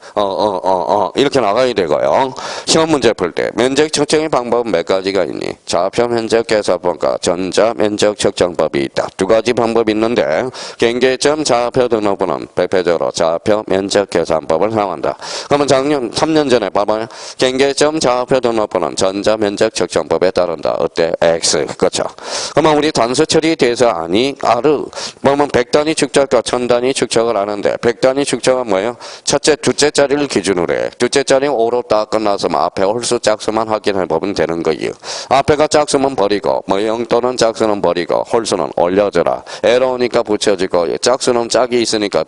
이렇게 나가야 되고요. 시험 문제 풀 때 면적 측정의 방법은 몇 가지가 있니? 좌표 면적 계산법과 전자 면적 측정법이 있다. 두 가지 방법이 있는데 경계점 좌표 등록부는 백표적으로 좌표 면적 계산법을 사용한다. 그러면 작년 3년 전에 봐봐요. 경계점 좌표 등록부는 전자 면적 측정법에 따른다. 어때? X. 그렇죠. 그러면 우리 단수 처리에 대해서 아니? 아르. 뭐면 100단위 축적과 1000단위 축적을 하는데 100단위 축적은 뭐예요? 첫째, 둘째 자리를 기준으로 해. 둘째 자리 5로 딱 끝나서면 앞에 홀수 짝수만 확인해 보면 되는 거예요. 앞에가 짝수면 버리고 뭐 0 또는 짝수는 버리고 홀수는 올려줘라. 에러오니까 붙여지고 짝수는 짝이 있으니까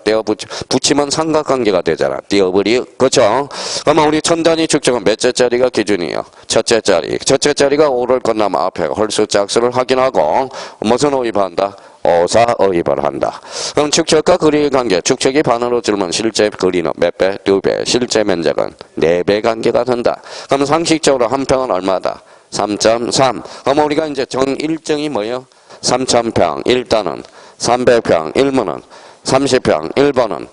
붙이면 삼각관계가 되잖아. 띄어버리. 그렇죠? 그러면 우리 1000단위 축적은 몇째 자리가 기준이에요? 첫째 자리. 첫째 자리가 5를 끝나면 앞에 홀수 짝수를 확인하고 무슨 어입한다? 오사 어입을 한다. 그럼 축척과 거리의 관계. 축척이 반으로 줄면 실제 거리는 몇 배? 2배. 실제 면적은 4배 관계가 된다. 그럼 상식적으로 한 평은 얼마다? 3.3. 그럼 우리가 이제 정일정이 뭐예요? 3000평 1단은 300평 1문은 30평 1번은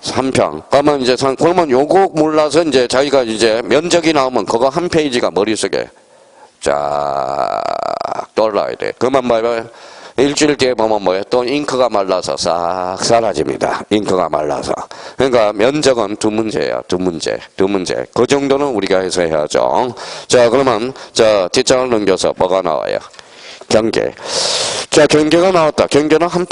3평. 그러면 요거 몰라서 이제 자기가 이제 면적이 나오면 그거 한 페이지가 머릿속에 쫙 떠올라야 돼. 그만 봐요. 일주일 뒤에 보면 뭐예요? 또 잉크가 말라서 싹 사라집니다. 잉크가 말라서. 그러니까 면적은 두 문제야. 두 문제. 그 정도는 우리가 해서 해야죠. 자, 그러면 자 뒷장을 넘겨서 뭐가 나와요? 경계. 자, 경계가 나왔다. 경계는 한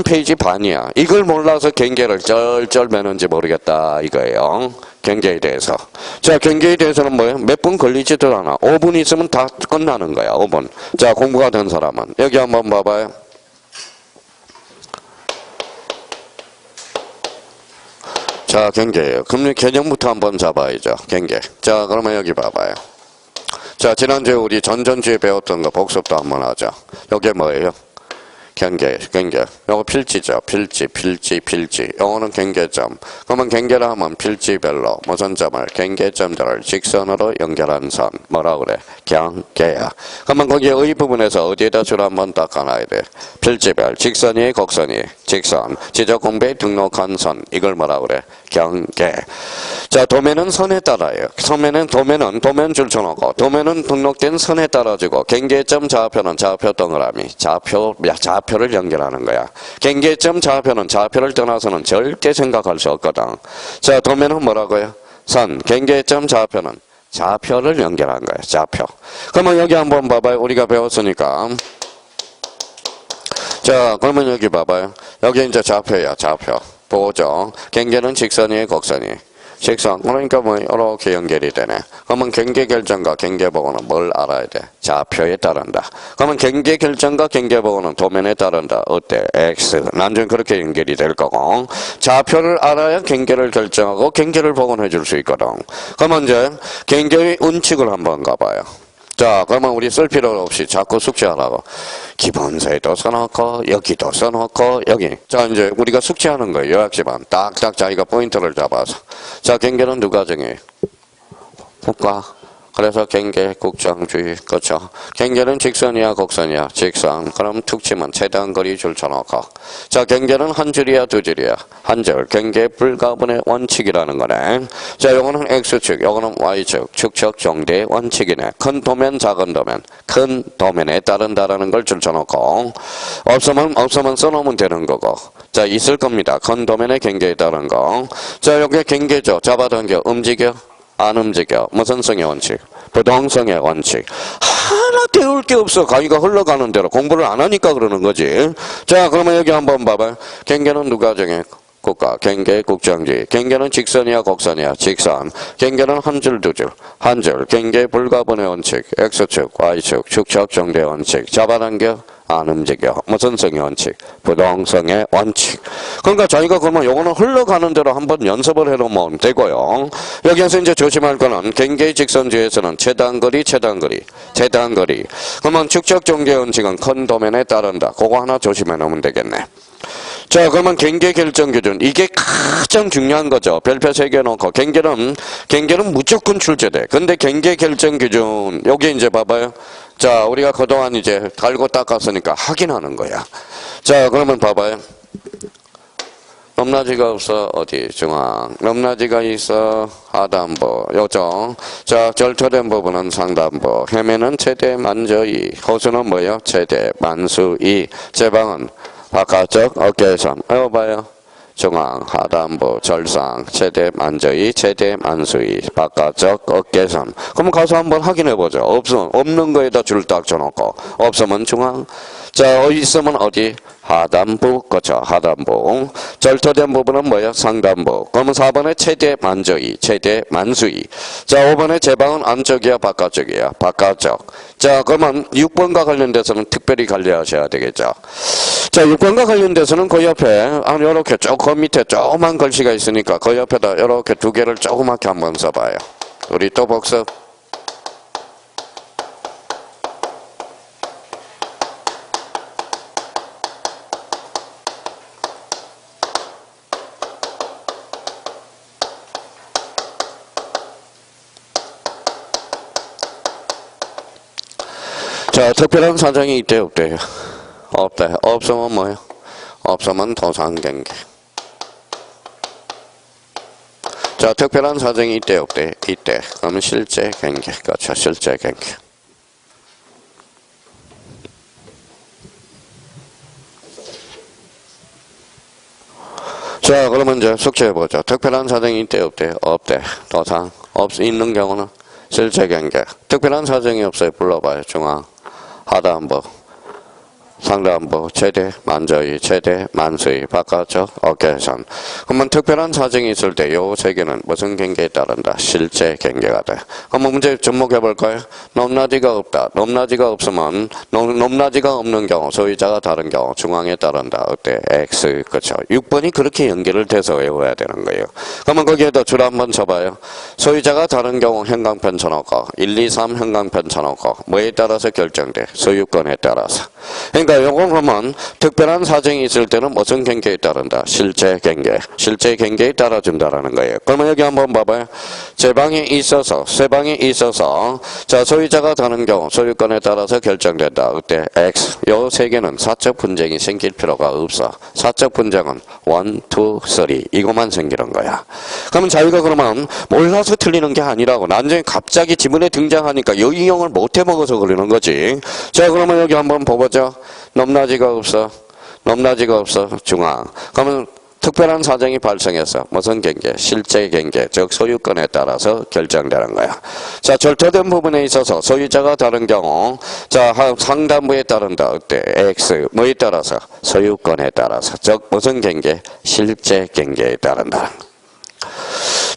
페이지 반이야. 이걸 몰라서 경계를 쩔쩔 매는지 모르겠다 이거예요. 경계에 대해서. 자, 경계에 대해서는 뭐예요? 몇 분 걸리지도 않아. 5분 있으면 다 끝나는 거야. 5분. 자, 공부가 된 사람은 여기 한번 봐봐요. 자, 경계예요. 그럼 개념부터 한번 잡아야죠. 경계. 자, 그러면 여기 봐봐요. 자, 지난주에 우리 전전주에 배웠던 거 복습도 한번 하자. 이게 뭐예요? 경계. 요거 필지죠. 필지. 요거는 경계점. 그러면 경계를 하면 필지별로 무슨 점을? 경계점들을 직선으로 연결한 선. 뭐라 그래? 경계야. 그러면 거기에 의 부분에서 어디에다 줄 한번 닦아놔야 돼? 필지별. 직선이 곡선이. 직선. 지적공부에 등록한 선. 이걸 뭐라 그래? 경계. 자, 도면은 선에 따라요. 도면은 도면 줄 쳐놓고 도면은 등록된 선에 따라주고 경계점 좌표는 좌표 동그라미. 좌표를 연결하는 거야. 경계점 좌표는 좌표를 떠나서는 절대 생각할 수 없거든. 자, 도면은 뭐라고요? 선. 경계점 좌표는 좌표를 연결한 거야. 좌표. 그러면 여기 한번 봐봐요. 우리가 배웠으니까. 자, 그러면 여기 봐봐요. 여기 이제 좌표야. 좌표. 보죠. 경계는 직선이에요, 곡선이. 직선. 그러니까 뭐 이렇게 연결이 되네. 그러면 경계 결정과 경계 보고는 뭘 알아야 돼? 좌표에 따른다. 그러면 경계 결정과 경계 보고는 도면에 따른다. 어때? X. 나중에 그렇게 연결이 될 거고. 좌표를 알아야 경계를 결정하고 경계를 복원해 줄 수 있거든. 그러면 이제 경계의 운칙을 한번 가봐요. 자, 그러면 우리 쓸 필요 없이 자꾸 숙지하라고. 기본세도 써놓고, 여기도 써놓고, 여기. 자, 이제 우리가 숙지하는 거예요. 요약집안. 딱딱 자기가 포인트를 잡아서. 자, 경계는 누가 정해? 국가. 그래서 경계, 국정주의. 그렇죠. 경계는 직선이야, 곡선이야? 직선. 그럼 툭 치면 최대한 거리 줄 쳐놓고. 자, 경계는 한 줄이야, 두 줄이야? 한 줄. 경계 불가분의 원칙이라는 거네. 자, 요거는 X축, 요거는 Y축. 축척 정대의 원칙이네. 큰 도면, 작은 도면. 큰 도면에 따른다라는 걸 줄 쳐놓고. 없으면 써놓으면 되는 거고. 자, 있을 겁니다. 큰 도면의 경계에 따른 거. 자, 요게 경계죠. 잡아당겨. 움직여. 안 움직여. 무슨 성의 원칙? 부동성의 원칙. 하나 배울 게 없어. 가위가 흘러가는 대로 공부를 안 하니까 그러는 거지. 자, 그러면 여기 한번 봐봐요. 경계는 누가 정해? 국가. 경계 국정지. 경계는 직선이야 곡선이야? 직선. 경계는 한 줄 두 줄. 한 줄. 경계 불가분의 원칙. X축 Y축 축척 정대 원칙. 잡아당겨 안 움직여. 무슨 성의 원칙? 부동성의 원칙. 그러니까 자기가 그러면 요거는 흘러가는 대로 한번 연습을 해놓으면 되고요. 여기에서 이제 조심할 거는 경계의 직선주에서는 최단거리. 그러면 축척 정대 원칙은 큰 도면에 따른다. 그거 하나 조심해 놓으면 되겠네. 자, 그러면 경계 결정 기준. 이게 가장 중요한 거죠. 별표 3개 놓고. 경계는 무조건 출제돼. 근데 경계 결정 기준. 여기 이제 봐봐요. 자, 우리가 그동안 이제 갈고 닦았으니까 확인하는 거야. 자, 그러면 봐봐요. 넘나지가 없어. 어디? 중앙. 넘나지가 있어. 하단부. 요정. 자, 절토된 부분은 상단부. 헤매는 최대 만저이. 호수는 뭐예요? 최대 만수이. 제방은 바깥쪽 어깨선. 해봐요. 중앙, 하단부, 절상, 최대 만저이, 최대 만수이, 바깥쪽 어깨선. 그럼 가서 한번 확인해보죠. 없는 거에다 줄 딱 줘놓고. 없으면 중앙. 자, 있으면 어디? 하단부, 그쵸, 하단부. 절토된 부분은 뭐야? 상단부. 그러면 4번에 최대 만저이, 최대 만수이. 자, 5번에 제방은 안쪽이야, 바깥쪽이야? 바깥쪽. 자, 그러면 6번과 관련돼서는 특별히 관리하셔야 되겠죠. 자, 6번과 관련돼서는 그 옆에, 요렇게 조금 밑에 조그만 글씨가 있으니까 그 옆에다 요렇게 두 개를 조그맣게 한번 써봐요. 우리 또 복습. 자, 특별한 사정이 있대, 없대요? 없대. 없으면 뭐예요? 없으면 도상경계. 자, 특별한 사정이 있대, 없대? 있대. 그러면 실제 경계. 그렇죠, 실제 경계. 자, 그러면 이제 숙제해보죠. 특별한 사정이 있대, 없대? 없대. 도상. 있는 경우는 실제 경계. 특별한 사정이 없어요. 불러봐요. 중앙. 하단부, 상단부, 최대 만저이, 최대 만수이, 바깥쪽 어깨선. 그러면 특별한 사정이 있을 때 요 세 개는 무슨 경계에 따른다? 실제 경계가 돼. 한번 문제 접목해 볼까요? 높낮이가 없다. 높낮이가 없으면 높낮이가 없는 경우, 소유자가 다른 경우 중앙에 따른다. 어때? X. 그렇죠. 6번이 그렇게 연결을 돼서 외워야 되는 거예요. 그러면 거기에다 줄 한번 쳐봐요. 소유자가 다른 경우 형광펜 쳐놓고 1, 2, 3 형광펜 쳐놓고 뭐에 따라서 결정돼? 소유권에 따라서. 그러니까 요거 보면 특별한 사정이 있을 때는 무슨 경계에 따른다? 실제 경계. 실제 경계에 따라준다라는 거예요. 그러면 여기 한번 봐봐요. 세 방에 있어서 자, 소유자가 다른 경우 소유권에 따라서 결정된다. 그때 X. 요 세 개는 사적 분쟁이 생길 필요가 없어. 사적 분쟁은 1, 2, 3 이것만 생기는 거야. 그러면 자기가 그러면 몰라서 틀리는 게 아니라고. 나중에 갑자기 지문에 등장하니까 여기형을 못 해먹어서 그러는 거지. 자, 그러면 여기 한번 보보죠. 높낮이가 없어. 중앙. 그러면 특별한 사정이 발생해서 무슨 경계? 실제 경계, 즉 소유권에 따라서 결정되는 거야. 자, 절토된 부분에 있어서 소유자가 다른 경우, 자, 상단부에 따른다. 어때? X. 뭐에 따라서? 소유권에 따라서. 즉 무슨 경계? 실제 경계에 따른다.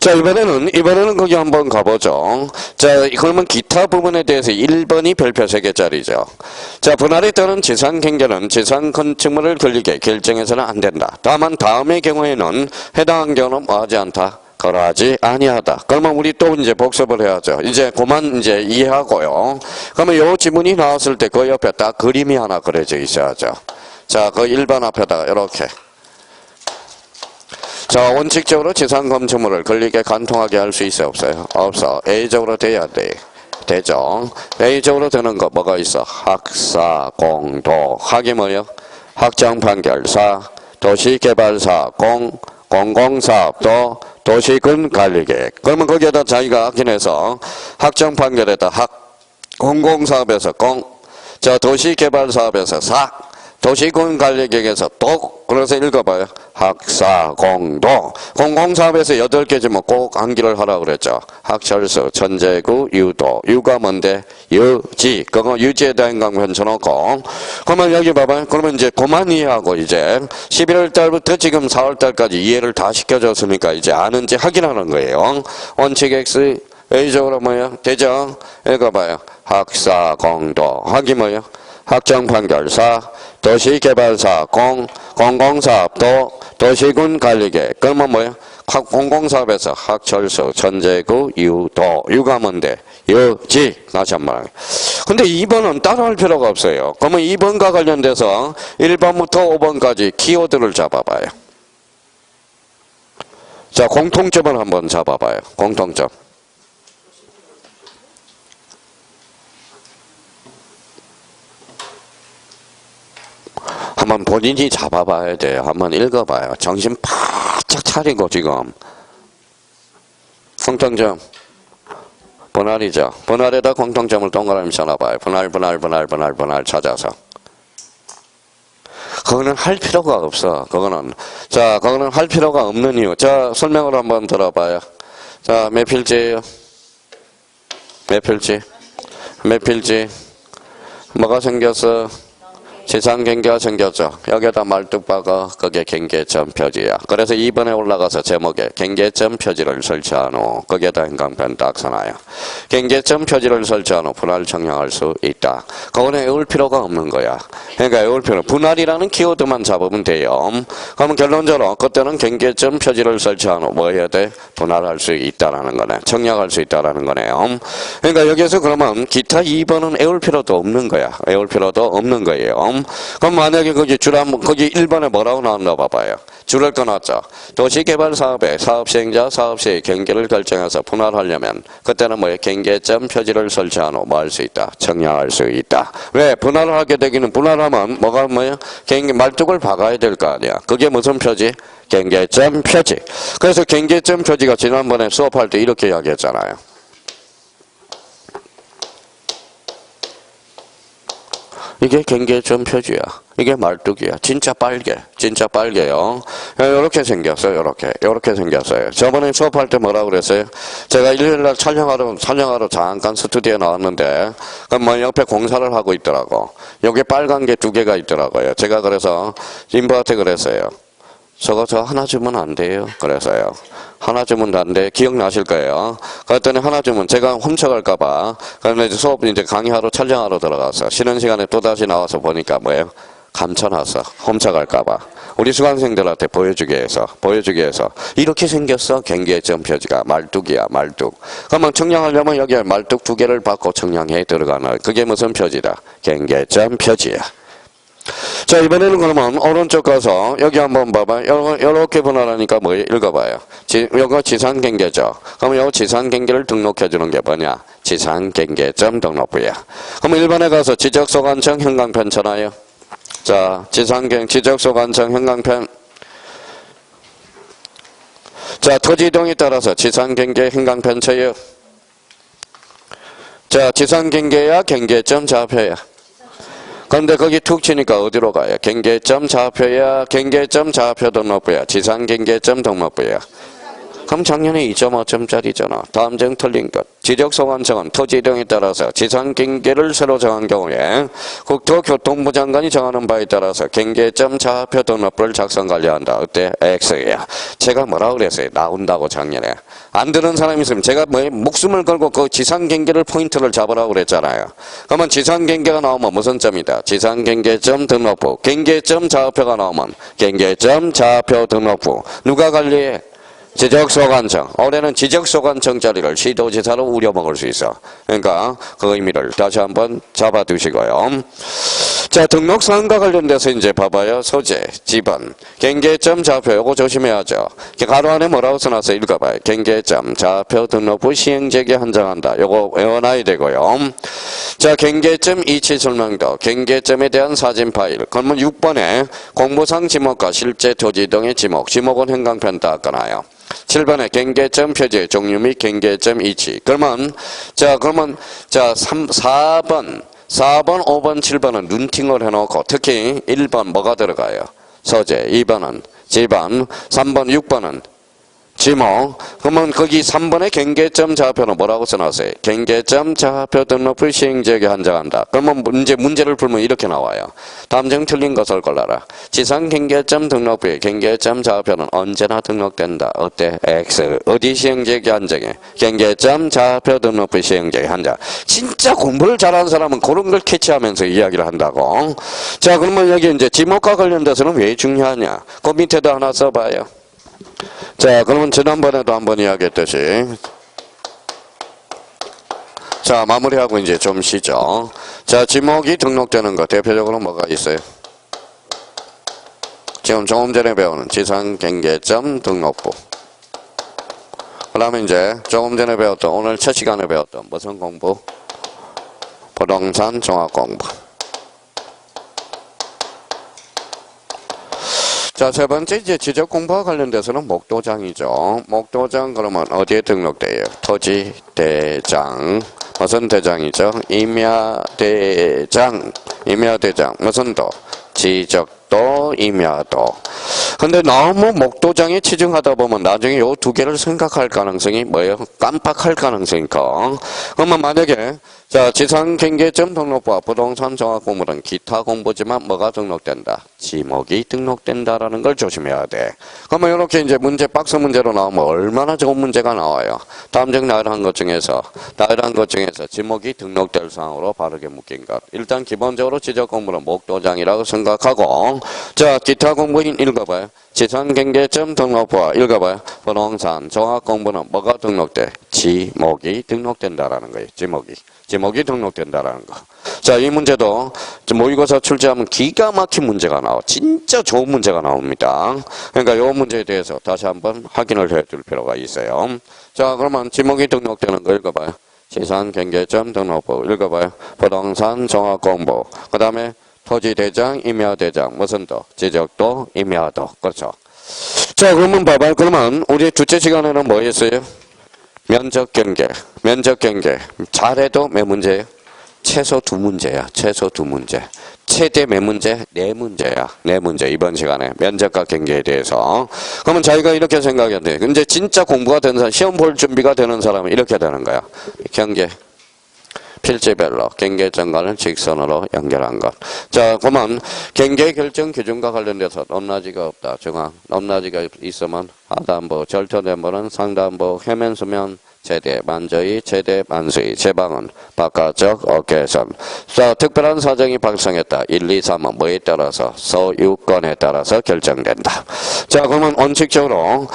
자, 이번에는 거기 한번 가보죠. 자, 그러면 기타 부분에 대해서 1번이 별표 3개짜리죠. 자, 분할에 따른 지상 경계는 지상 건축물을 걸리게 결정해서는 안 된다. 다만 다음의 경우에는 해당한 경우는 뭐하지 않다? 그러하지 아니하다. 그러면 우리 또 이제 복습을 해야죠. 이제 그만 이제 이해하고요. 그러면 요 지문이 나왔을 때 그 옆에 딱 그림이 하나 그려져 있어야죠. 자, 그 1번 앞에다가 이렇게. 자, 원칙적으로 지상 건축물을 걸리게 간통하게 할 수 있어요? 없어요? 없어. A적으로 돼야 돼. 되죠. A적으로 되는 거 뭐가 있어? 학사, 공도. 학이 뭐요? 확정판결사, 도시개발사, 공공사업도, 도시군 관리계획. 그러면 거기에다 자기가 확인해서 확정판결에다 공공사업에서 자, 도시개발사업에서 도시군 관리계획에서 또 그래서 읽어봐요. 학사 공도 공공사업에서 8개지만 꼭 암기를 하라고 그랬죠. 학철수 천재구 유도 유가 뭔데 유지 그거 유지에 대한 강변 쳐놓고 그러면 여기 봐봐요. 그러면 이제 그만 이해하고 이제 11월 달부터 지금 4월 달까지 이해를 다 시켜줬으니까 이제 아는지 확인하는 거예요. 원칙 X A적으로 뭐예요? 되죠? 읽어봐요. 학사 공도 학이 뭐예요? 학정판결사 도시개발사 공공사업도 도시군 관리계 그러면 뭐예요? 공공사업에서 학철수 천재구 유도 유가 뭔데 유지 다시 한번 근데 2번은 따라할 필요가 없어요. 그러면 2번과 관련돼서 1번부터 5번까지 키워드를 잡아봐요. 자 공통점을 한번 잡아봐요. 공통점 한번 본인이 잡아봐야 돼요. 한번 읽어봐요. 정신 바짝 차리고 지금. 공통점. 분할이죠. 분할에다 공통점을 동그라미 쳐놔봐요. 분할 찾아서. 그거는 할 필요가 없어. 그거는. 자, 그거는 할 필요가 없는 이유. 자, 설명을 한번 들어봐요. 자, 몇 필지예요? 몇 필지? 몇 필지? 뭐가 생겼어? 지상경계가 생겼죠. 여기다 말뚝박아 그게 경계점 표지야. 그래서 2번에 올라가서 제목에 경계점 표지를 설치한 후 거기에다 행강편 딱 써놔요. 경계점 표지를 설치한 후 분할 청량할 수 있다. 그거는 외울 필요가 없는 거야. 그러니까 외울 필요 분할이라는 키워드만 잡으면 돼요. 그러면 결론적으로 그때는 경계점 표지를 설치한 후 뭐 해야 돼? 분할할 수 있다라는 거네. 청량할 수 있다라는 거네요. 그러니까 여기서 그러면 기타 2번은 외울 필요도 없는 거야. 외울 필요도 없는 거예요. 그럼 만약에 거기 거기 1번에 뭐라고 나왔나 봐봐요. 줄을 끊었죠. 도시개발 사업의 사업 시행자 사업 시의 경계를 결정해서 분할하려면 그때는 뭐예요? 경계점 표지를 설치한 후 뭐 할 수 있다? 청량할 수 있다. 왜? 분할을 하게 되기는 분할하면 뭐가 뭐예요? 말뚝을 박아야 될 거 아니야. 그게 무슨 표지? 경계점 표지. 그래서 경계점 표지가 지난번에 수업할 때 이렇게 이야기했잖아요. 이게 경계점 표지야. 이게 말뚝이야. 진짜 빨개요. 요렇게 생겼어요. 요렇게 생겼어요. 저번에 수업할 때 뭐라고 그랬어요? 제가 일요일날 촬영하러 잠깐 스튜디오에 나왔는데, 그럼 뭐 옆에 공사를 하고 있더라고. 여기 빨간 게 2개가 있더라고요. 제가 그래서 인부한테 그랬어요. 저거 저 하나 주면 안 돼요. 그래서요. 하나 주면 안 돼. 기억나실 거예요. 그랬더니 하나 주면 제가 훔쳐갈까봐. 그러면 이제 수업 이제 강의하러 촬영하러 들어가서 쉬는 시간에 또다시 나와서 보니까 뭐예요? 감춰놨어. 훔쳐갈까봐. 우리 수강생들한테 보여주기 위해서. 이렇게 생겼어. 경계점 표지가. 말뚝이야, 말뚝. 그러면 청량하려면 여기에 말뚝 2개를 받고 청량해 들어가는. 그게 무슨 표지다? 경계점 표지야. 자, 이번에는 그러면 오른쪽 가서 여기 한번 봐봐. 요렇게 분할하니까 뭐 읽어봐요. 요거 지상경계죠. 그러면 요 지상경계를 등록해 주는 게 뭐냐? 지상경계점 등록부야. 그러면 1번에 가서 지적소관청 현강편 쳐놔요. 자, 지적소관청 현강편. 자, 토지이동에 따라서 지상경계 현강편 쳐요. 자, 지상경계야 경계점 좌표야. 그런데 거기 툭 치니까 어디로 가요? 경계점 좌표야, 경계점 좌표 등록부야, 지상경계점 등록부야. 그럼 작년에 2.5점짜리잖아. 다음 정 틀린 것. 지적소관청은 토지 이동에 따라서 지상경계를 새로 정한 경우에 국토교통부 장관이 정하는 바에 따라서 경계점 좌표 등록부를 작성 관리한다. 어때? X야. 제가 뭐라고 그랬어요? 나온다고 작년에. 안 듣는 사람이 있으면 제가 뭐 목숨을 걸고 그 지상경계를 포인트를 잡으라고 그랬잖아요. 그러면 지상경계가 나오면 무슨 점이다? 지상경계점 등록부. 경계점 좌표가 나오면 경계점 좌표 등록부. 누가 관리해? 지적소관청. 올해는 지적소관청 자리를 시도지사로 우려먹을 수 있어. 그러니까 그 의미를 다시 한번 잡아두시고요. 자, 등록사항과 관련돼서 이제 봐봐요. 소재, 지번, 경계점 좌표. 요거 조심해야죠. 가로 안에 뭐라고 써놨어요? 읽어봐요. 경계점 좌표 등록부 시행재개 한정한다. 요거 외워놔야 되고요. 자, 경계점 이치 설명도, 경계점에 대한 사진 파일. 그러면 6번에 공부상 지목과 실제 토지 이동의 지목은 행강편 닦아놔요. 7번에 경계점 표지 종류 및 경계점 이치. 그러면 4번 4번, 5번, 7번은 눈팅을 해놓고 특히 1번 뭐가 들어가요? 서재. 2번은 지방. 3번, 6번은 지목. 그러면 거기 3번의 경계점 좌표는 뭐라고 써놨어요? 경계점 좌표 등록부 시행지역에 한정한다. 그러면 문제를 풀면 이렇게 나와요. 다음 중 틀린 것을 골라라. 지상 경계점 등록부의 경계점 좌표는 언제나 등록된다. 어때? X. 어디 시행지역에 한정해? 경계점 좌표 등록부 시행지역에 한정. 진짜 공부를 잘하는 사람은 그런 걸 캐치하면서 이야기를 한다고. 자, 그러면 여기 이제 지목과 관련돼서는 왜 중요하냐? 그 밑에도 하나 써봐요. 자, 그러면 지난번에도 한번 이야기했듯이 자, 마무리하고 이제 좀 쉬죠. 자, 지목이 등록되는 거 대표적으로 뭐가 있어요? 지금 조금 전에 배우는 지상경계점 등록부. 그 다음에 이제 조금 전에 배웠던 오늘 첫 시간에 배웠던 무슨 공부? 부동산 종합공부. 자, 세 번째 이제 지적 공부와 관련돼서는 목도장이죠. 목도장 그러면 어디에 등록돼요? 토지대장. 무슨 대장이죠? 임야대장. 임야대장. 무슨 도? 지적도, 임야도. 근데 너무 목도장에 치중하다 보면 나중에 요 두 개를 생각할 가능성이 뭐예요? 깜빡할 가능성이 커. 그러면 만약에 자, 지상경계점 등록부와 부동산 종합공부 등 기타 공부지만 뭐가 등록된다? 지목이 등록된다라는 걸 조심해야 돼. 그러면 이렇게 이제 문제 박스 문제로 나오면 얼마나 좋은 문제가 나와요. 다음 중 나열한 것 중에서 지목이 등록될 사항으로 바르게 묶인 것. 일단 기본적으로 지적 공부는 목도장이라고 생각하고 자, 기타 공부인 읽어봐요. 지상경계점 등록부와 읽어봐요. 부동산 종합공부는 뭐가 등록돼? 지목이 등록된다라는 거예요. 지목이 등록된다라는 거. 자, 이 문제도 모의고사 출제하면 기가 막힌 문제가 나와. 진짜 좋은 문제가 나옵니다. 그러니까 이 문제에 대해서 다시 한번 확인을 해줄 필요가 있어요. 자, 그러면 지목이 등록되는 거 읽어봐요. 지상경계점 등록부 읽어봐요. 부동산 종합공부. 그 다음에 토지대장, 임야대장, 무슨 도? 지적도, 임야도. 그렇죠. 자, 그러면 봐봐요. 그러면 우리 둘째 시간에는 뭐 했어요? 면적 경계. 잘해도 몇 문제예요? 최소 2문제야. 최소 2문제. 최대 몇 문제? 4문제야. 4문제. 이번 시간에 면적과 경계에 대해서. 그러면 자기가 이렇게 생각해야 돼. 근데 진짜 공부가 되는 사람, 시험 볼 준비가 되는 사람은 이렇게 되는 거야. 경계. 필지별로 경계점과를 직선으로 연결한 것. 자, 그러면 경계 결정 기준과 관련돼서 높낮이가 없다. 중앙. 높낮이가 있으면 하단부, 절토대부는 상단부, 해면수면, 최대 만저희, 최대 만수희, 제방은 바깥쪽 어깨선. 자, 특별한 사정이 발생했다. 1, 2, 3은 뭐에 따라서? 소유권에 따라서 결정된다. 자, 그러면 원칙적으로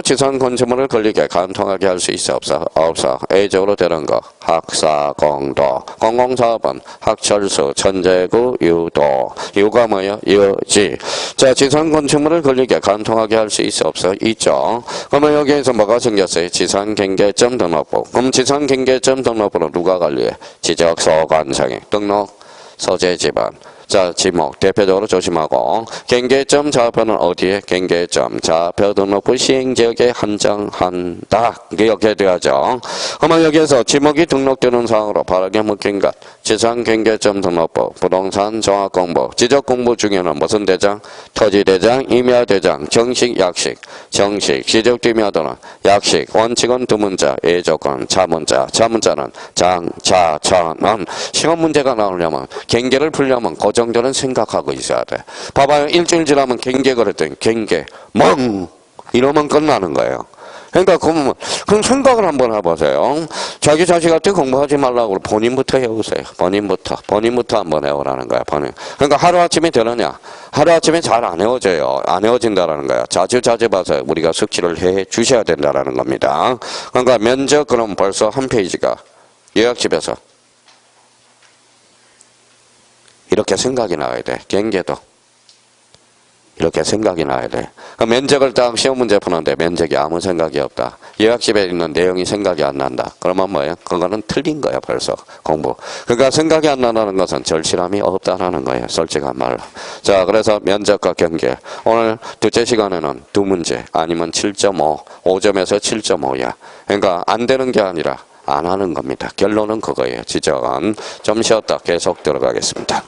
지상 건축물을 권리게 간통하게 할 수 있어 없어? 없어. A적으로 되는 거 학사공도. 공공사업은 학철수, 천재구, 유도. 유가 뭐예요? 유지. 자, 지상 건축물을 권리게 간통하게 할 수 있어 없어? 있죠. 그러면 여기에서 뭐가 생겼어요? 지상경계점 등록부. 그럼 지상경계점 등록부는 누가 관리해? 지적소관청이 등록 소재지번. 자, 지목 대표적으로 조심하고 경계점 좌표는 어디에? 경계점 좌표 등록부 시행지역에 한정한다. 이렇게 돼야죠. 그러면 여기에서 지목이 등록되는 사항으로 바르게 묶인 것. 지상경계점 등록부, 부동산 종합공부, 지적공부 중에는 무슨 대장? 토지대장, 임야대장, 정식, 약식. 정식, 지적임야도는 약식, 원칙은 2문자, 예조건, 자문자. 자문자는 장, 자, 전은. 시험 문제가 나오려면 경계를 풀려면 그 정도는 생각하고 있어야 돼. 봐봐요. 일주일 지나면 경계 그랬더니 경계 멍 이러면 끝나는 거예요. 그러니까 그럼 생각을 한번 해보세요. 자기 자식한테 공부하지 말라고 본인부터 해오세요. 본인부터 한번 해오라는 거야. 본인. 그러니까 하루아침에 되느냐? 하루아침에 잘 안 해오져요. 안 해오진다라는 거야. 자주 봐서 우리가 숙지를 해 주셔야 된다라는 겁니다. 그러니까 면적 그럼 벌써 한 페이지가 요약집에서 이렇게 생각이 나야 돼. 경계도 이렇게 생각이 나야 돼. 면적을 딱 시험 문제 푸는데 면적이 아무 생각이 없다. 요약집에 있는 내용이 생각이 안 난다. 그러면 뭐예요? 그거는 틀린 거야 벌써 공부. 그러니까 생각이 안 나는 것은 절실함이 없다라는 거예요. 솔직한 말로. 자, 그래서 면적과 경계. 오늘 둘째 시간에는 2문제 아니면 7.5, 5점에서 7.5야. 그러니까 안 되는 게 아니라 안 하는 겁니다. 결론은 그거예요. 지적은 좀 쉬었다 계속 들어가겠습니다.